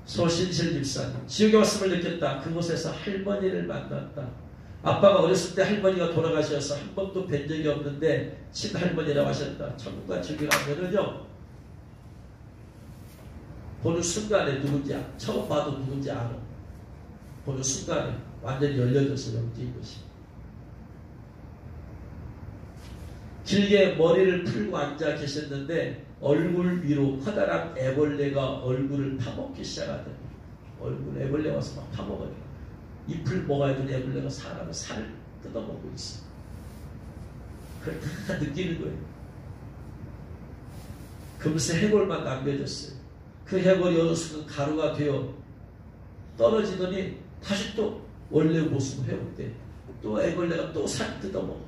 소신실 집사님 지옥에 왔음을 느꼈다. 그곳에서 할머니를 만났다. 아빠가 어렸을 때 할머니가 돌아가셔서 한 번도 뵌 적이 없는데 친할머니라고 하셨다. 천국과 지옥에 가면은요 보는 순간에 누군지 처음 봐도 누군지 알아. 보는 순간에 완전히 열려져서 영지인 것이. 길게 머리를 풀고 앉아 계셨는데 얼굴 위로 커다란 애벌레가 얼굴을 파먹기 시작하더니 얼굴 애벌레 와서 막 파먹어요. 잎을 먹어야지 애벌레가 사람의 살을 뜯어먹고 있어. 그걸 다 느끼는 거예요. 금세 해골만 남겨졌어요. 그 해골이 어느 순간 가루가 되어 떨어지더니 다시 또 원래 모습을 회복돼. 또 애벌레가 또 살 뜯어먹어.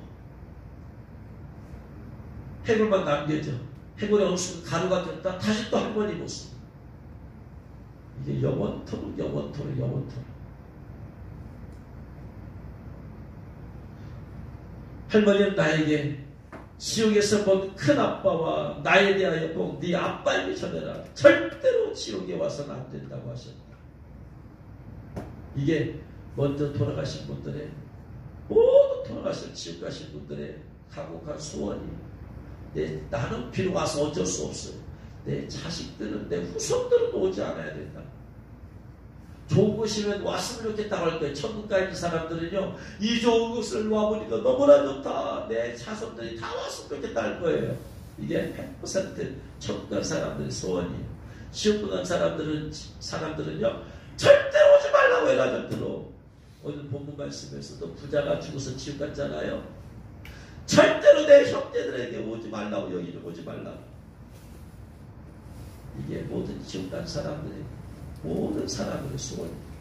해골만 남겨져. 해골이 어느 순간 가루가 됐다. 다시 또 할머니 모습. 이게 영원토록 영원토록 영원토록. 할머니는 나에게 지옥에서 본 큰아빠와 나에 대하여 꼭 네 아빠에게 전해라. 절대로 지옥에 와서는 안 된다고 하셨다. 이게 먼저 돌아가신 분들의 모두 돌아가신 지옥 가신 분들의 간곡한 소원이에요. 나는 비록 와서 어쩔 수 없어요. 내 자식들은 내 후손들은 오지 않아야 된다. 좋은 곳이면 왔으면 좋겠다고 할 거예요. 천국 가 있는 사람들은요. 이 좋은 곳을 와보니까 너무나 좋다. 내 자손들이 다 왔으면 좋겠다 할 거예요. 이게 100% 천국 간 사람들의 소원이에요. 지옥 간 사람들은요. 절대 오지 말라고 해가지고 오늘 본문 말씀에서도 부자가 죽어서 지옥 갔잖아요. 절대로 내 형제들에게 오지 말라고, 여기는 오지 말라고. 이게 모든 지옥 간 사람들의, 모든 사람들의 소원입니다.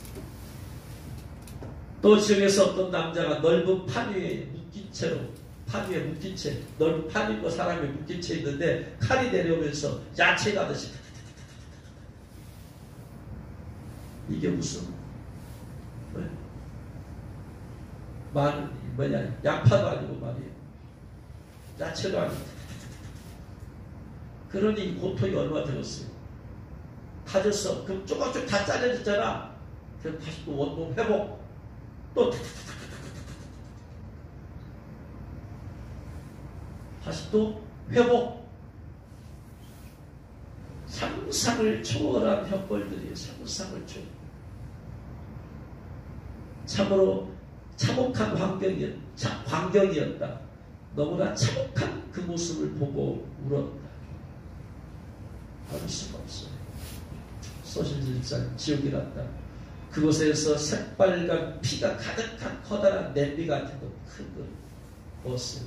또 지역에서 어떤 남자가 넓은 판 위에 묶인 채로, 판 위에 묶인 채, 넓은 판 위고 사람이 묶인 채 있는데 칼이 내려오면서 야채 가듯이, 이게 무슨 양파도 아니고 말이에요. 야채도 아니고. 그러니 이 고통이 얼마나 들었어요. 다졌어. 그럼 조금씩 다 잘려졌잖아. 그럼 다시 또 원몸 회복. 또 다시 또 회복. 상상을 초월한 형벌들이 상상을 초월. 참으로 참혹한 광경이었다. 너무나 참혹한 그 모습을 보고 울었다. 알 수가 없어요. 소신질산 지옥이란다. 그곳에서 새빨간 피가 가득한 커다란 냄비 같은 거, 큰 그릇 먹었어요.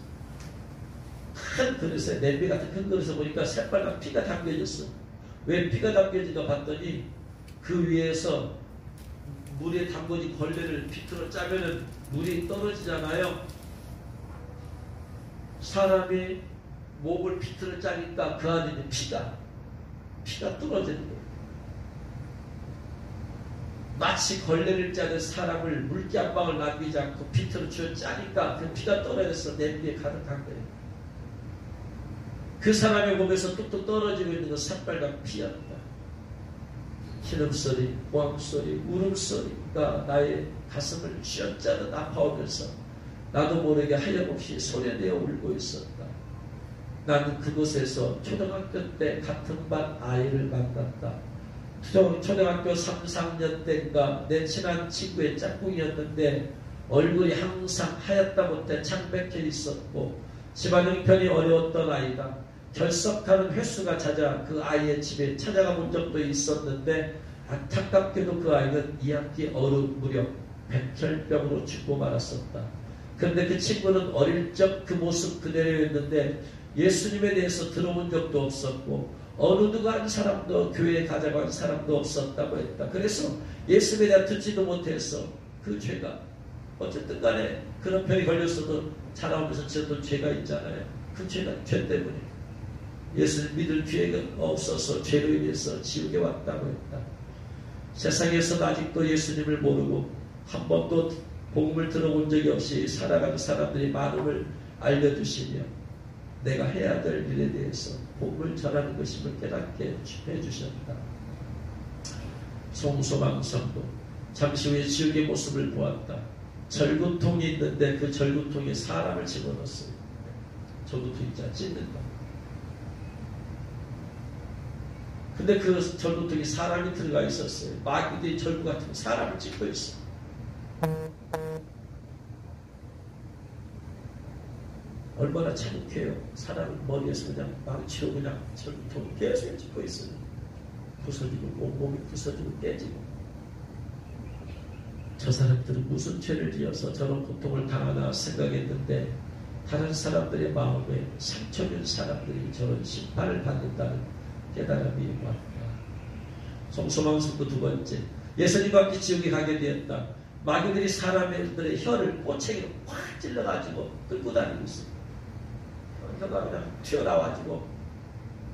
큰 그릇에, 냄비 같은 큰 그릇에 보니까 새빨간 피가 담겨졌어. 왜 피가 담겨진가 봤더니 그 위에서 물에 담궈진 걸레를 비틀어 짜면은 물이 떨어지잖아요. 사람이 몸을 비틀어 짜니까 그 안에 있는 피가 떨어지는 거예요. 마치 걸레를 짜는 사람을 물기 한 방울 남기지 않고 비틀어 쥐어 짜니까 그 피가 떨어져서 냄비에 가득한 거예요. 그 사람의 몸에서 뚝뚝 떨어지고 있는 건 새빨간 피였다. 신음소리, 고함소리, 울음소리가 나의 가슴을 쥐어짜듯 아파오면서 나도 모르게 하염없이 소리내어 울고 있었다. 나는 그곳에서 초등학교 때 같은 반 아이를 만났다. 초등학교 3, 4년 때인가 내 친한 친구의 짝꿍이었는데 얼굴이 항상 하얗다 못해 창백해 있었고 집안 형편이 어려웠던 아이다. 결석하는 횟수가 잦아 그 아이의 집에 찾아가 본 적도 있었는데 안타깝게도 그 아이는 2학기 어른 무렵 백혈병으로 죽고 말았었다. 그런데 그 친구는 어릴 적 그 모습 그대로였는데 예수님에 대해서 들어본 적도 없었고 어느 누가 한 사람도 교회에 가자고 한 사람도 없었다고 했다. 그래서 예수님에 대해 듣지도 못해서 그 죄가 어쨌든 간에 그런 병이 걸렸어도 자라오면서 저도 죄가 있잖아요. 그 죄 때문에 예수를 믿을 기회가 없어서 죄로 인해서 지옥에 왔다고 했다. 세상에서 아직도 예수님을 모르고 한 번도 복음을 들어본 적이 없이 살아가는 사람들이 많음을 알려주시며 내가 해야 될 일에 대해서 복음을 전하는 것임을 깨닫게 해주셨다. 송소망성도 잠시 후에 지옥의 모습을 보았다. 절구통이 있는데 그 절구통에 사람을 집어넣었어요. 절구통 있잖아, 찢는다. 근데 그 절구통에 사람이 들어가 있었어요. 마귀들이 절구 같은 사람을 찢고 있어. 얼마나 참혹해요. 사람을 머리에서 그냥 망치로 그냥 절구통 계속 찢고 있어요. 부서지고 몸이 부서지고 깨지고. 저 사람들은 무슨 죄를 지어서 저런 고통을 당하나 생각했는데 다른 사람들의 마음에 상처 준 사람들이 저런 심판을 받는다는 깨달음이 왔다. 송소망성도 두 번째, 예수님과 함께 지옥에 가게 되었다. 마귀들이 사람들의 혀를 꼬챙이로 확 찔러가지고 끌고 다니고 있어요. 혀가 그냥 튀어나와가지고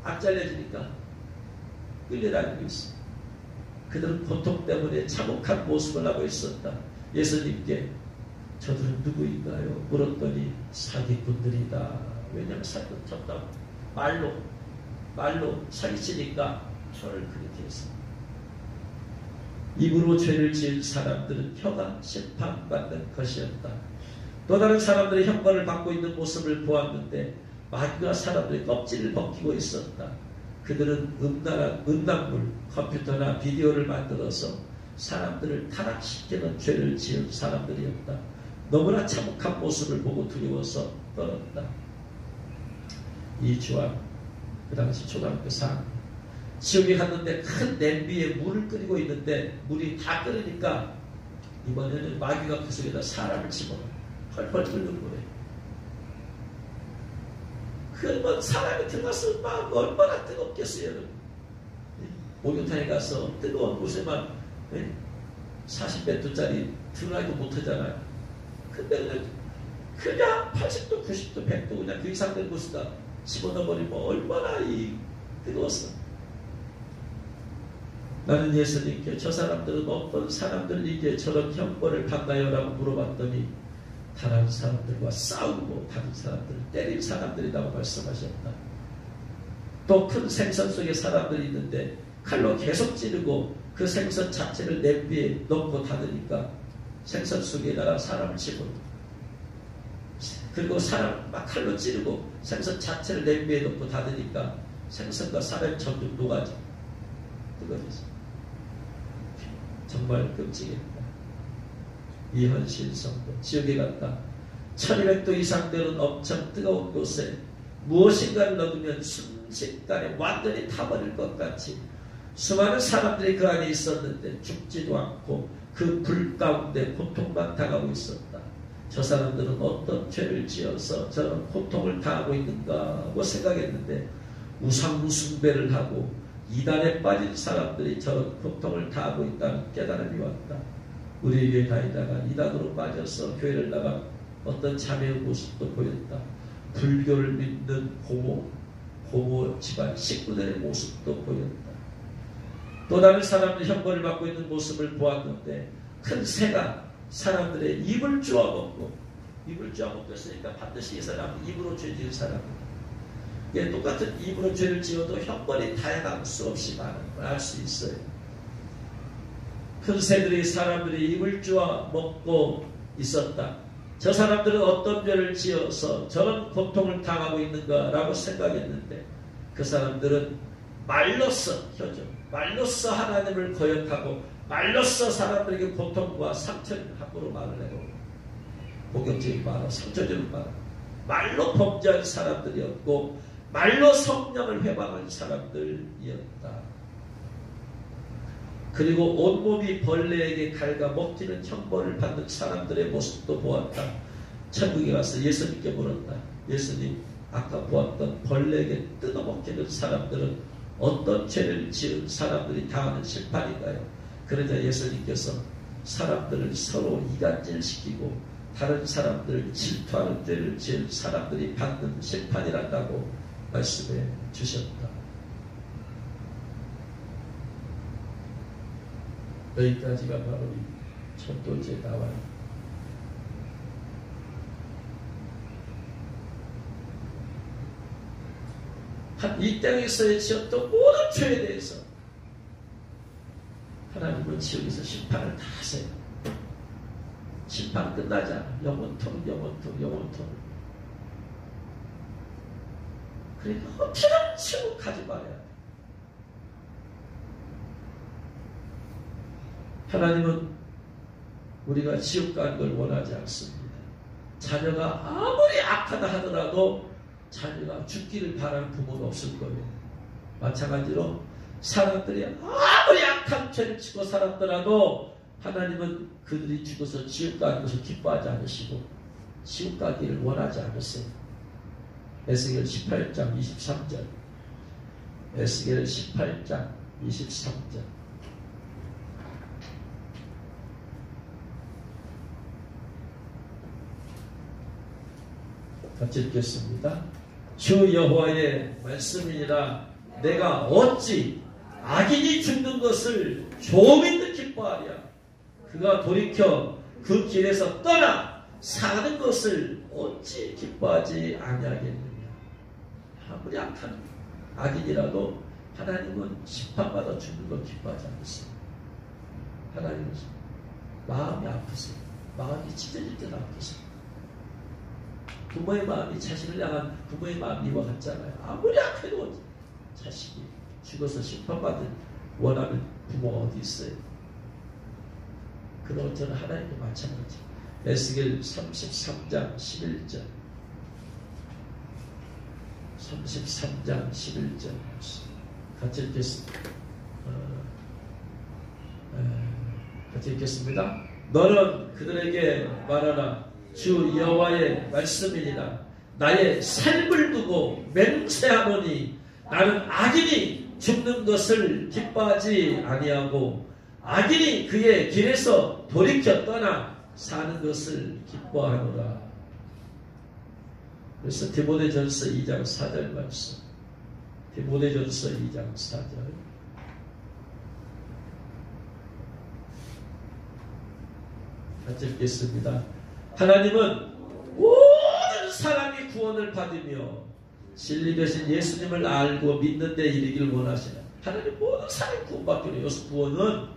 안 잘려지니까 끌려다니고 있어. 그들은 고통 때문에 참혹한 모습을 하고 있었다. 예수님께 저들은 누구인가요? 물었더니 사기꾼들이다. 왜냐하면 사기꾼 쳤다. 말로 사기치니까 혀를 그렇게 했습니다. 입으로 죄를 지은 사람들은 혀가 심판받는 것이었다. 또 다른 사람들의 형벌을 받고 있는 모습을 보았는데 마귀가 사람들의 껍질을 벗기고 있었다. 그들은 음란물, 컴퓨터나 비디오를 만들어서 사람들을 타락시키는 죄를 지은 사람들이었다. 너무나 참혹한 모습을 보고 두려워서 떨었다. 이 주와 그 당시 초등학교 4학년 지옥에 갔는데 큰 냄비에 물을 끓이고 있는데 물이 다 끓으니까 이번에는 마귀가 그 속에다 사람을 집어넣어 펄펄 끓는 거예요. 그러면 사람이 들어가서 막 얼마나 뜨겁겠어요, 여러분. 목욕탕에 가서 뜨거운 곳에만 40m짜리 들어가기도 못하잖아요. 근데 그냥 80도, 90도, 100도 그냥 그 이상 된 곳에다 집어넣어버리면 얼마나 뜨거웠어. 나는 예수님께 저 사람들은 어떤 사람들에게 저런 형벌을 받나요? 라고 물어봤더니 다른 사람들과 싸우고 다른 사람들을 때린 사람들이라고 말씀하셨다. 또 큰 생선 속에 사람들이 있는데 칼로 계속 찌르고 그 생선 자체를 냄비에 넣고 닫으니까 생선 속에다가 사람을 집어넣고, 그리고 사람 막 칼로 찌르고 생선 자체를 냄비에 넣고 닫으니까 생선과 사람이 점점 녹아져 뜨거워져. 정말 끔찍했다. 이현실 성도 지옥에 갔다. 1200도 이상 되는 엄청 뜨거운 곳에 무엇인가를 넣으면 순식간에 완전히 타버릴 것 같이 수많은 사람들이 그 안에 있었는데 죽지도 않고 그 불 가운데 고통만 당하고 있었다. 저 사람들은 어떤 죄를 지어서 저런 고통을 당하고 있는가 하고 생각했는데 우상숭배를 하고 이단에 빠진 사람들이 저런 고통을 당하고 있다는 깨달음이 왔다. 우리 교회 다니다가 이단으로 빠져서 교회를 나간 어떤 자매의 모습도 보였다. 불교를 믿는 고모 집안 식구들의 모습도 보였다. 또 다른 사람들 형벌을 받고 있는 모습을 보았는데 큰 새가 사람들의 입을 쪼아먹고, 입을 쪼아먹고 했으니까 반드시 이 사람은 입으로 죄 지은 사람입니다. 똑같은 입으로 죄를 지어도 형벌이 다양한 수 없이 많은 걸 알 수 있어요. 큰 새들이 사람들이 입을 쪼아 먹고 있었다. 저 사람들은 어떤 죄를 지어서 저런 고통을 당하고 있는가라고 생각했는데 그 사람들은 말로써 하나님을 거역하고 말로써 사람들에게 고통과 상처를 함부로 말을 해요. 공격적인 말로 상처적인 말로 범죄한 사람들이었고 말로 성령을 회방한 사람들이었다. 그리고 온몸이 벌레에게 갈가 먹히는 형벌을 받는 사람들의 모습도 보았다. 천국에 가서 예수님께 물었다. 예수님, 아까 보았던 벌레에게 뜯어먹히는 사람들은 어떤 죄를 지은 사람들이 당하는 심판인가요? 그러자 예수님께서 사람들을 서로 이간질시키고 다른 사람들을 질투하는 죄를 지은 사람들이 받는 심판이란다고 말씀해 주셨다. 여기까지가 바로 이 천도제 나와요. 이 땅에서의 지었던 모든 죄에 대해서 하나님은 지옥에서 심판을 다 하세요. 심판 끝나지 않아. 영원토록. 그러니까 어떻게든 지옥 가지 말아야 돼. 하나님은 우리가 지옥 가는 걸 원하지 않습니다. 자녀가 아무리 악하다 하더라도 자녀가 죽기를 바라는 부모는 없을 거예요. 마찬가지로 사람들이 아무리 악한 죄를 지고 살았더라도 하나님은 그들이 죽어서 지옥 가는 것을 기뻐하지 않으시고 지옥 가기를 원하지 않으세요. 에스겔 18장 23절 에스겔 18장 23절 같이 읽겠습니다. 주 여호와의 말씀이니라. 내가 어찌 악인이 죽는 것을 좋은 듯 기뻐하랴. 그가 돌이켜 그 길에서 떠나 사는 것을 어찌 기뻐하지 아니하겠느냐. 아무리 악한 악인이라도 하나님은 심판받아 죽는 걸 기뻐하지 않으세요. 하나님은 마음이 아프세요. 마음이 찢어질 때도 아프세요. 부모의 마음이 자식을 향한 부모의 마음이 이와 같잖아요. 아무리 악해도 자식이 죽어서 심판받을 원하는 부모가 어디 있어요? 그런 저는 하나님도 마찬가지. 에스겔 33장 11절 33장 11절 같이 읽겠습니다. 같이 읽겠습니다. 너는 그들에게 말하라. 주 여호와의 말씀이니라. 나의 삶을 두고 맹세하노니 나는 악인이 죽는 것을 기뻐하지 아니하고 악인이 그의 길에서 돌이켜 떠나 사는 것을 기뻐하노라. 그래서 디모데전서 2장 4절 말씀, 디모데전서 2장 4절 같이 읽겠습니다. 하나님은 모든 사람이 구원을 받으며 진리 되신 예수님을 알고 믿는 데 이르기를 원하시는 하나님 모든 사람이 구원받기로. 여기서 구원은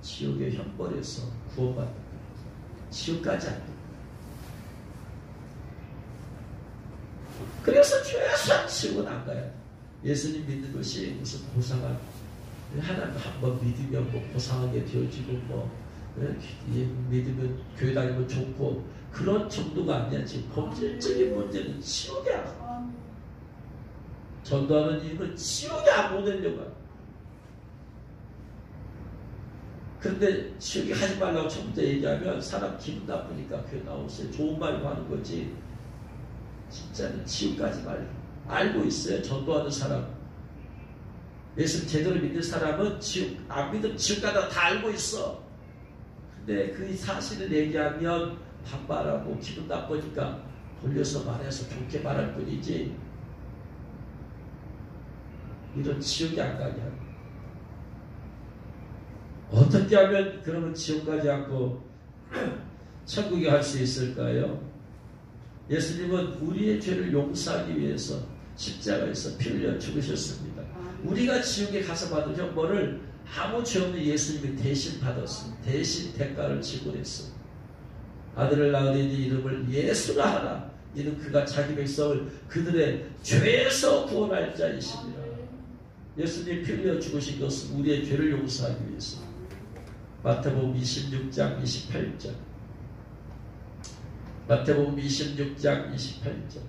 지옥의 형벌에서 구원받는 거예요. 지옥까지 안 돼요. 그래서 최소한 지옥은 안 가요. 예수님 믿는 것이 무슨 보상을 하나님 한번 믿으면 뭐 보상하게 되어지고 뭐 믿으면 교회 다니면 좋고 그런 정도가 아니야. 지금 본질적인 문제는 지옥이야. 전도하는 이유는 지옥에 안 보내려고 해요. 그런데 지옥에 하지 말라고 처음부터 얘기하면 사람 기분 나쁘니까 교회 나오세요. 좋은 말로 하는 거지. 진짜는 지옥 가지 말고 알고 있어요. 전도하는 사람, 예수 제대로 믿는 사람은 지옥 안 믿으면 지옥 가다가 다 알고 있어. 근데 그 사실을 얘기하면 반발하고 기분 나쁘니까 돌려서 말해서 좋게 말할 뿐이지 이런 지옥이 안 가게 하는. 어떻게 하면 그러면 지옥 가지 않고 천국에 갈 수 있을까요? 예수님은 우리의 죄를 용서하기 위해서 십자가에서 피 흘려 죽으셨습니다. 우리가 지옥에 가서 받은 형벌을 아무 죄 없는 예수님이 대신 받았습니다. 대신 대가를 지불했어. 아들을 낳으리니 이름을 예수라 하라. 이는 그가 자기 백성을 그들의 죄에서 구원할 자이십니다. 예수님 피 흘려 죽으신 것은 우리의 죄를 용서하기 위해서. 마태복음 26장 28절. 마태복음 26장 28절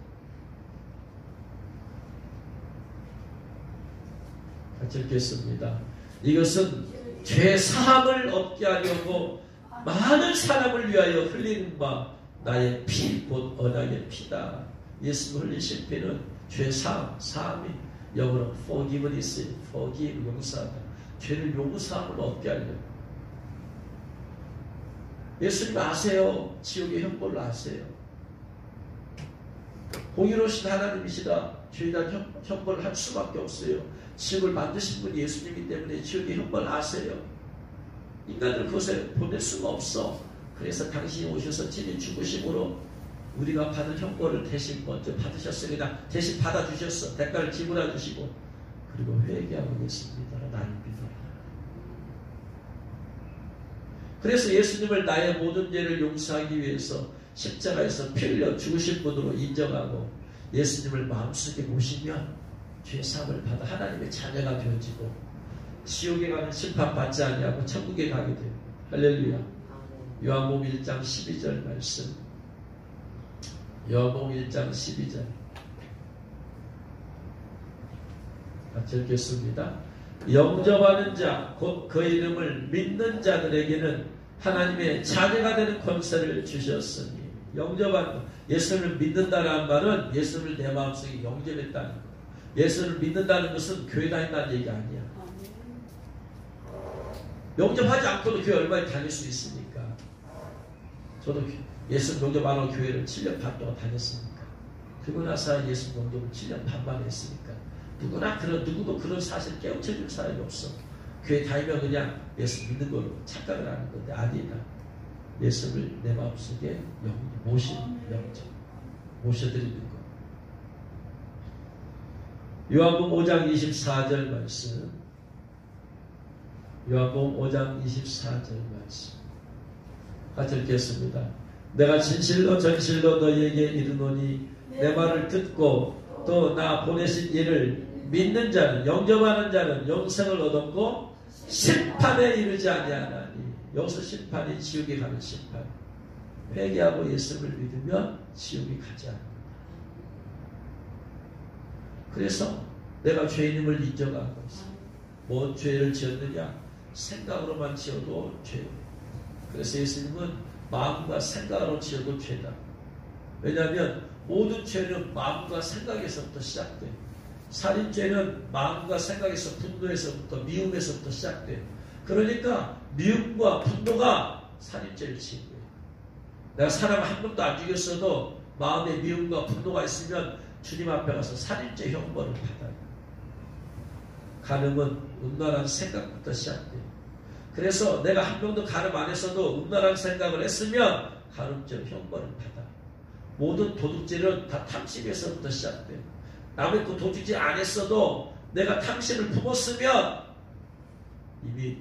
같이 읽겠습니다. 이것은 죄 사함을 얻게 하려고 많은 사람을 위하여 흘리는 바 나의 피 곧 언약의 피다. 예수님 흘리신 피는 죄 사함이 영어로 forgiveness, forgive 용서하다. 죄를 용서함을 얻게 하려고. 예수님 아세요. 지옥의 형벌을 아세요. 공의로우신 하나님이시라 죄에 대한 형벌을 할 수밖에 없어요. 지옥을 만드신 분이 예수님이기 때문에 지옥의 형벌을 아세요. 인간을 그곳에 보낼 수가 없어. 그래서 당신이 오셔서 친히 죽으심으로 우리가 받은 형벌을 대신 먼저 받으셨어요. 그냥 대신 받아주셨어. 대가를 지불해 주시고 그리고 회개하고 있습니다. 나를 믿어라. 그래서 예수님을 나의 모든 죄를 용서하기 위해서 십자가에서 피 흘려 죽으신 분으로 인정하고 예수님을 마음속에 모시면 죄사함을 받아 하나님의 자녀가 되어지고 지옥에 가는 심판받지 아니하고 천국에 가게 됩니다. 할렐루야. 요한복음 1장 12절 말씀. 요한복음 1장 12절 같이 읽겠습니다. 영접하는 자, 곧 그 이름을 믿는 자들에게는 하나님의 자녀가 되는 권세를 주셨으니. 영접하는 것, 예수를 믿는다는 말은 예수를 내 마음속에 영접했다는 것. 예수를 믿는다는 것은 교회 다닌다는 얘기 아니야. 영접하지 않고도 교회 얼마나 다닐 수 있습니까? 저도 예수 영접 안 하고 교회를 7년 반 동안 다녔으니까. 그러고 나서 예수 영접을 7년 반만 했으니까. 누구도 그런 사실을 깨우쳐줄 사람이 없어. 교회 다니면 그냥 예수 믿는 걸로 착각을 하는 건데 아니다. 예수를 내 마음속에 모셔드리는 것. 요한복음 5장 24절 말씀. 요한복음 5장 24절 말씀 같이 읽겠습니다. 내가 진실로 전실로 너희에게 이르노니 내 말을 듣고 또 나 보내신 이를 믿는 자는, 영접하는 자는 영생을 얻었고 심판에 이르지 아니하나니. 여기서 심판이 지옥에 가는 심판. 회개하고 예수를 믿으면 지옥에 가지 않는다. 그래서 내가 죄인임을 인정하고 있어. 뭔 죄를 지었느냐? 생각으로만 지어도 죄. 그래서 예수님은 마음과 생각으로 지어도 죄다. 왜냐하면 모든 죄는 마음과 생각에서부터 시작돼. 살인죄는 마음과 생각에서, 분노에서부터, 미움에서부터 시작돼. 그러니까 미움과 분노가 살인죄를 지은 거예요. 내가 사람 한 명도 안 죽였어도 마음에 미움과 분노가 있으면 주님 앞에 가서 살인죄 형벌을 받아요. 간음은 음란한 생각부터 시작돼요. 그래서 내가 한 명도 간음 안 했어도 음란한 생각을 했으면 간음죄 형벌을 받아. 모든 도둑질은 다 탐심에서부터 시작돼요. 남의 그 도둑질 안 했어도 내가 탐심을 품었으면 이미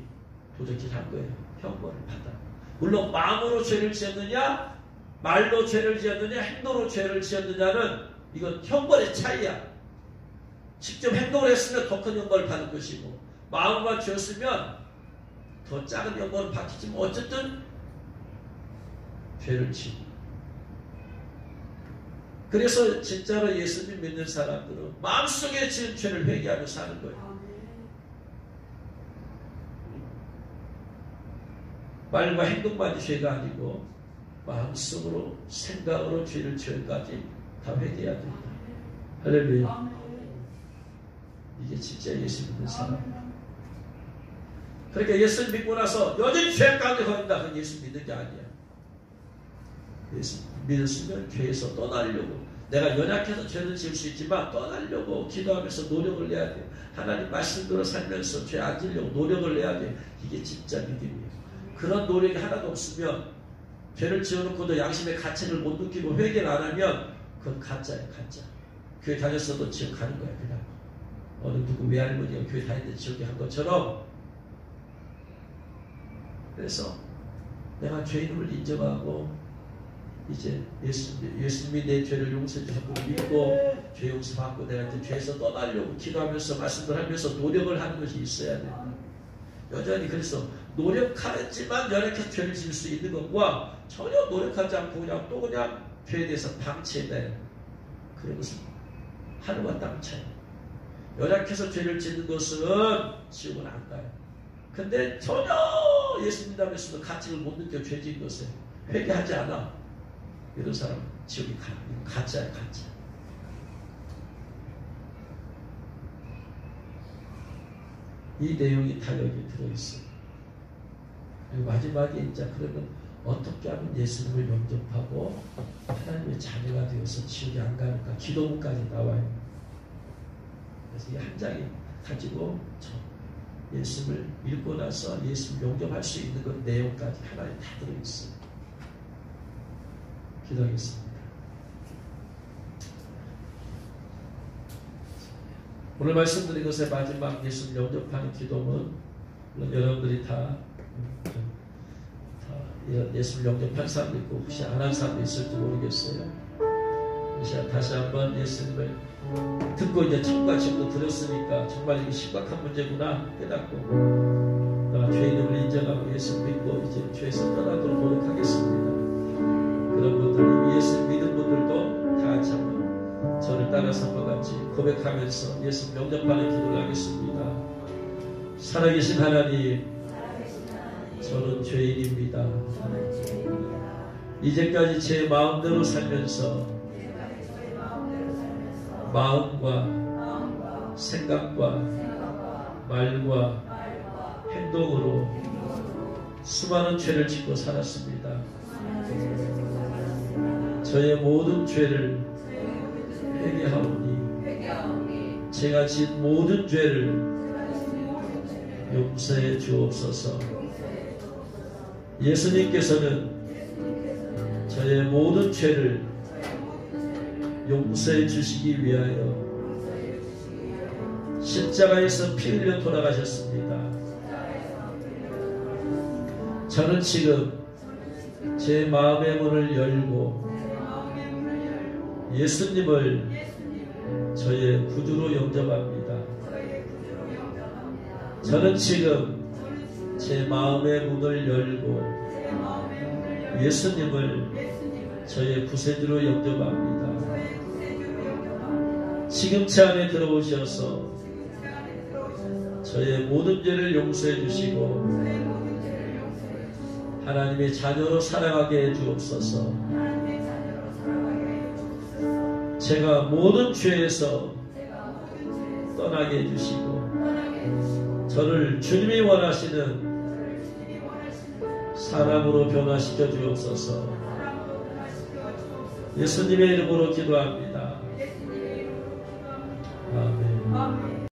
도둑질 한 거예요. 형벌을 받아. 물론 마음으로 죄를 지었느냐, 말로 죄를 지었느냐, 행동으로 죄를 지었느냐는 이건 형벌의 차이야. 직접 행동을 했으면 더 큰 형벌을 받을 것이고, 마음만 지었으면 더 작은 형벌을 받겠지만 어쨌든 죄를 지고. 그래서 진짜로 예수님 믿는 사람들은 마음속에 지은 죄를 회개하며 사는 거예요. 말과 행동만이 죄가 아니고 마음속으로, 생각으로 죄를 지을까지 다 회개해야 된다. 할렐루야. 이게 진짜 예수 믿는 사람. 그러니까 예수 믿고 나서 여전히 죄 가운데 걸린다. 그건 예수 믿는 게 아니야. 예수 믿었으면 죄에서 떠나려고, 내가 연약해서 죄를 지을 수 있지만 떠나려고 기도하면서 노력을 내야 돼. 하나님 말씀대로 살면서 죄 안 지으려고 노력을 내야 돼. 이게 진짜 믿음이에요. 그런 노력이 하나도 없으면, 죄를 지어놓고도 양심의 가책을 못 느끼고 회개를 안 하면 그건 가짜야, 가짜. 교회 다녔어도 지옥 가는 거야, 그냥. 어느 누구 외할머니가 교회 다니는데 지옥에 한 것처럼. 그래서 내가 죄인임을 인정하고 이제 예수님이 내 죄를 용서해 주셨고 믿고 죄 용서받고 내가 이제 죄에서 떠나려고 기도하면서 말씀을 하면서 노력을 하는 것이 있어야 된다. 여전히 그래서 노력하지만 연약해서 죄를 지을 수 있는 것과 전혀 노력하지 않고 그냥 죄에 대해서 방치해내요. 그런 것은 하늘과 땅 차이. 연약해서 죄를 짓는 것은 지옥은 안 가요. 근데 전혀 예수 믿으면서도 가책을 못 느껴 죄 지은 것에 회개하지 않아. 이런 사람은 지옥이 가짜야, 가짜. 이 내용이 다 여기 들어있어요. 그리고 마지막에 이제 그러면 어떻게 하면 예수님을 영접하고 하나님의 자녀가 되어서 지옥에 안 가는가? 기도문까지 나와요. 그래서 이 한 장이 가지고 예수님을 믿고 나서 예수님을 영접할 수 있는 그 내용까지 하나에 다 들어있어요. 기도하겠습니다. 오늘 말씀드린 것의 마지막 예수님 영접하는 기도는, 물론 여러분들이 다 예수를 영접한 사람도 있고 혹시 안 한 사람도 있을지 모르겠어요. 다시 한번 예수님을 듣고 이제 천국과 지옥도 들었으니까 정말 이게 심각한 문제구나 깨닫고 내가 죄인임을 인정하고 예수 믿고 이제 죄에서 떠나도록 노력하겠습니다. 그런 분들, 예수 믿은 분들도 다 같이 한번 저를 따라서 한번 같이 고백하면서 예수 영접하는 기도를 하겠습니다. 살아계신 하나님, 저는 죄인입니다. 이제까지 제 마음대로 살면서 마음과 생각과 말과 행동으로 수많은 죄를 짓고 살았습니다. 저의 모든 죄를 회개하오니 제가 지은 모든 죄를 용서해 주옵소서. 예수님께서는 저의 모든 죄를 용서해 주시기 위하여 십자가에서 피 흘려 돌아가셨습니다. 저는 지금 제 마음의 문을 열고 예수님을 저의 구주로 영접합니다. 저는 지금 제 마음의 문을 열고 예수님을 저의 구세주로 영접합니다. 지금 제 안에 들어오셔서 저의 모든 죄를 용서해 주시고 하나님의 자녀로 살아가게 해 주옵소서. 제가 모든 죄에서 떠나게 해주시고 저를 주님이 원하시는 사람으로 변화시켜 주옵소서. 예수님의 이름으로 기도합니다. 아멘.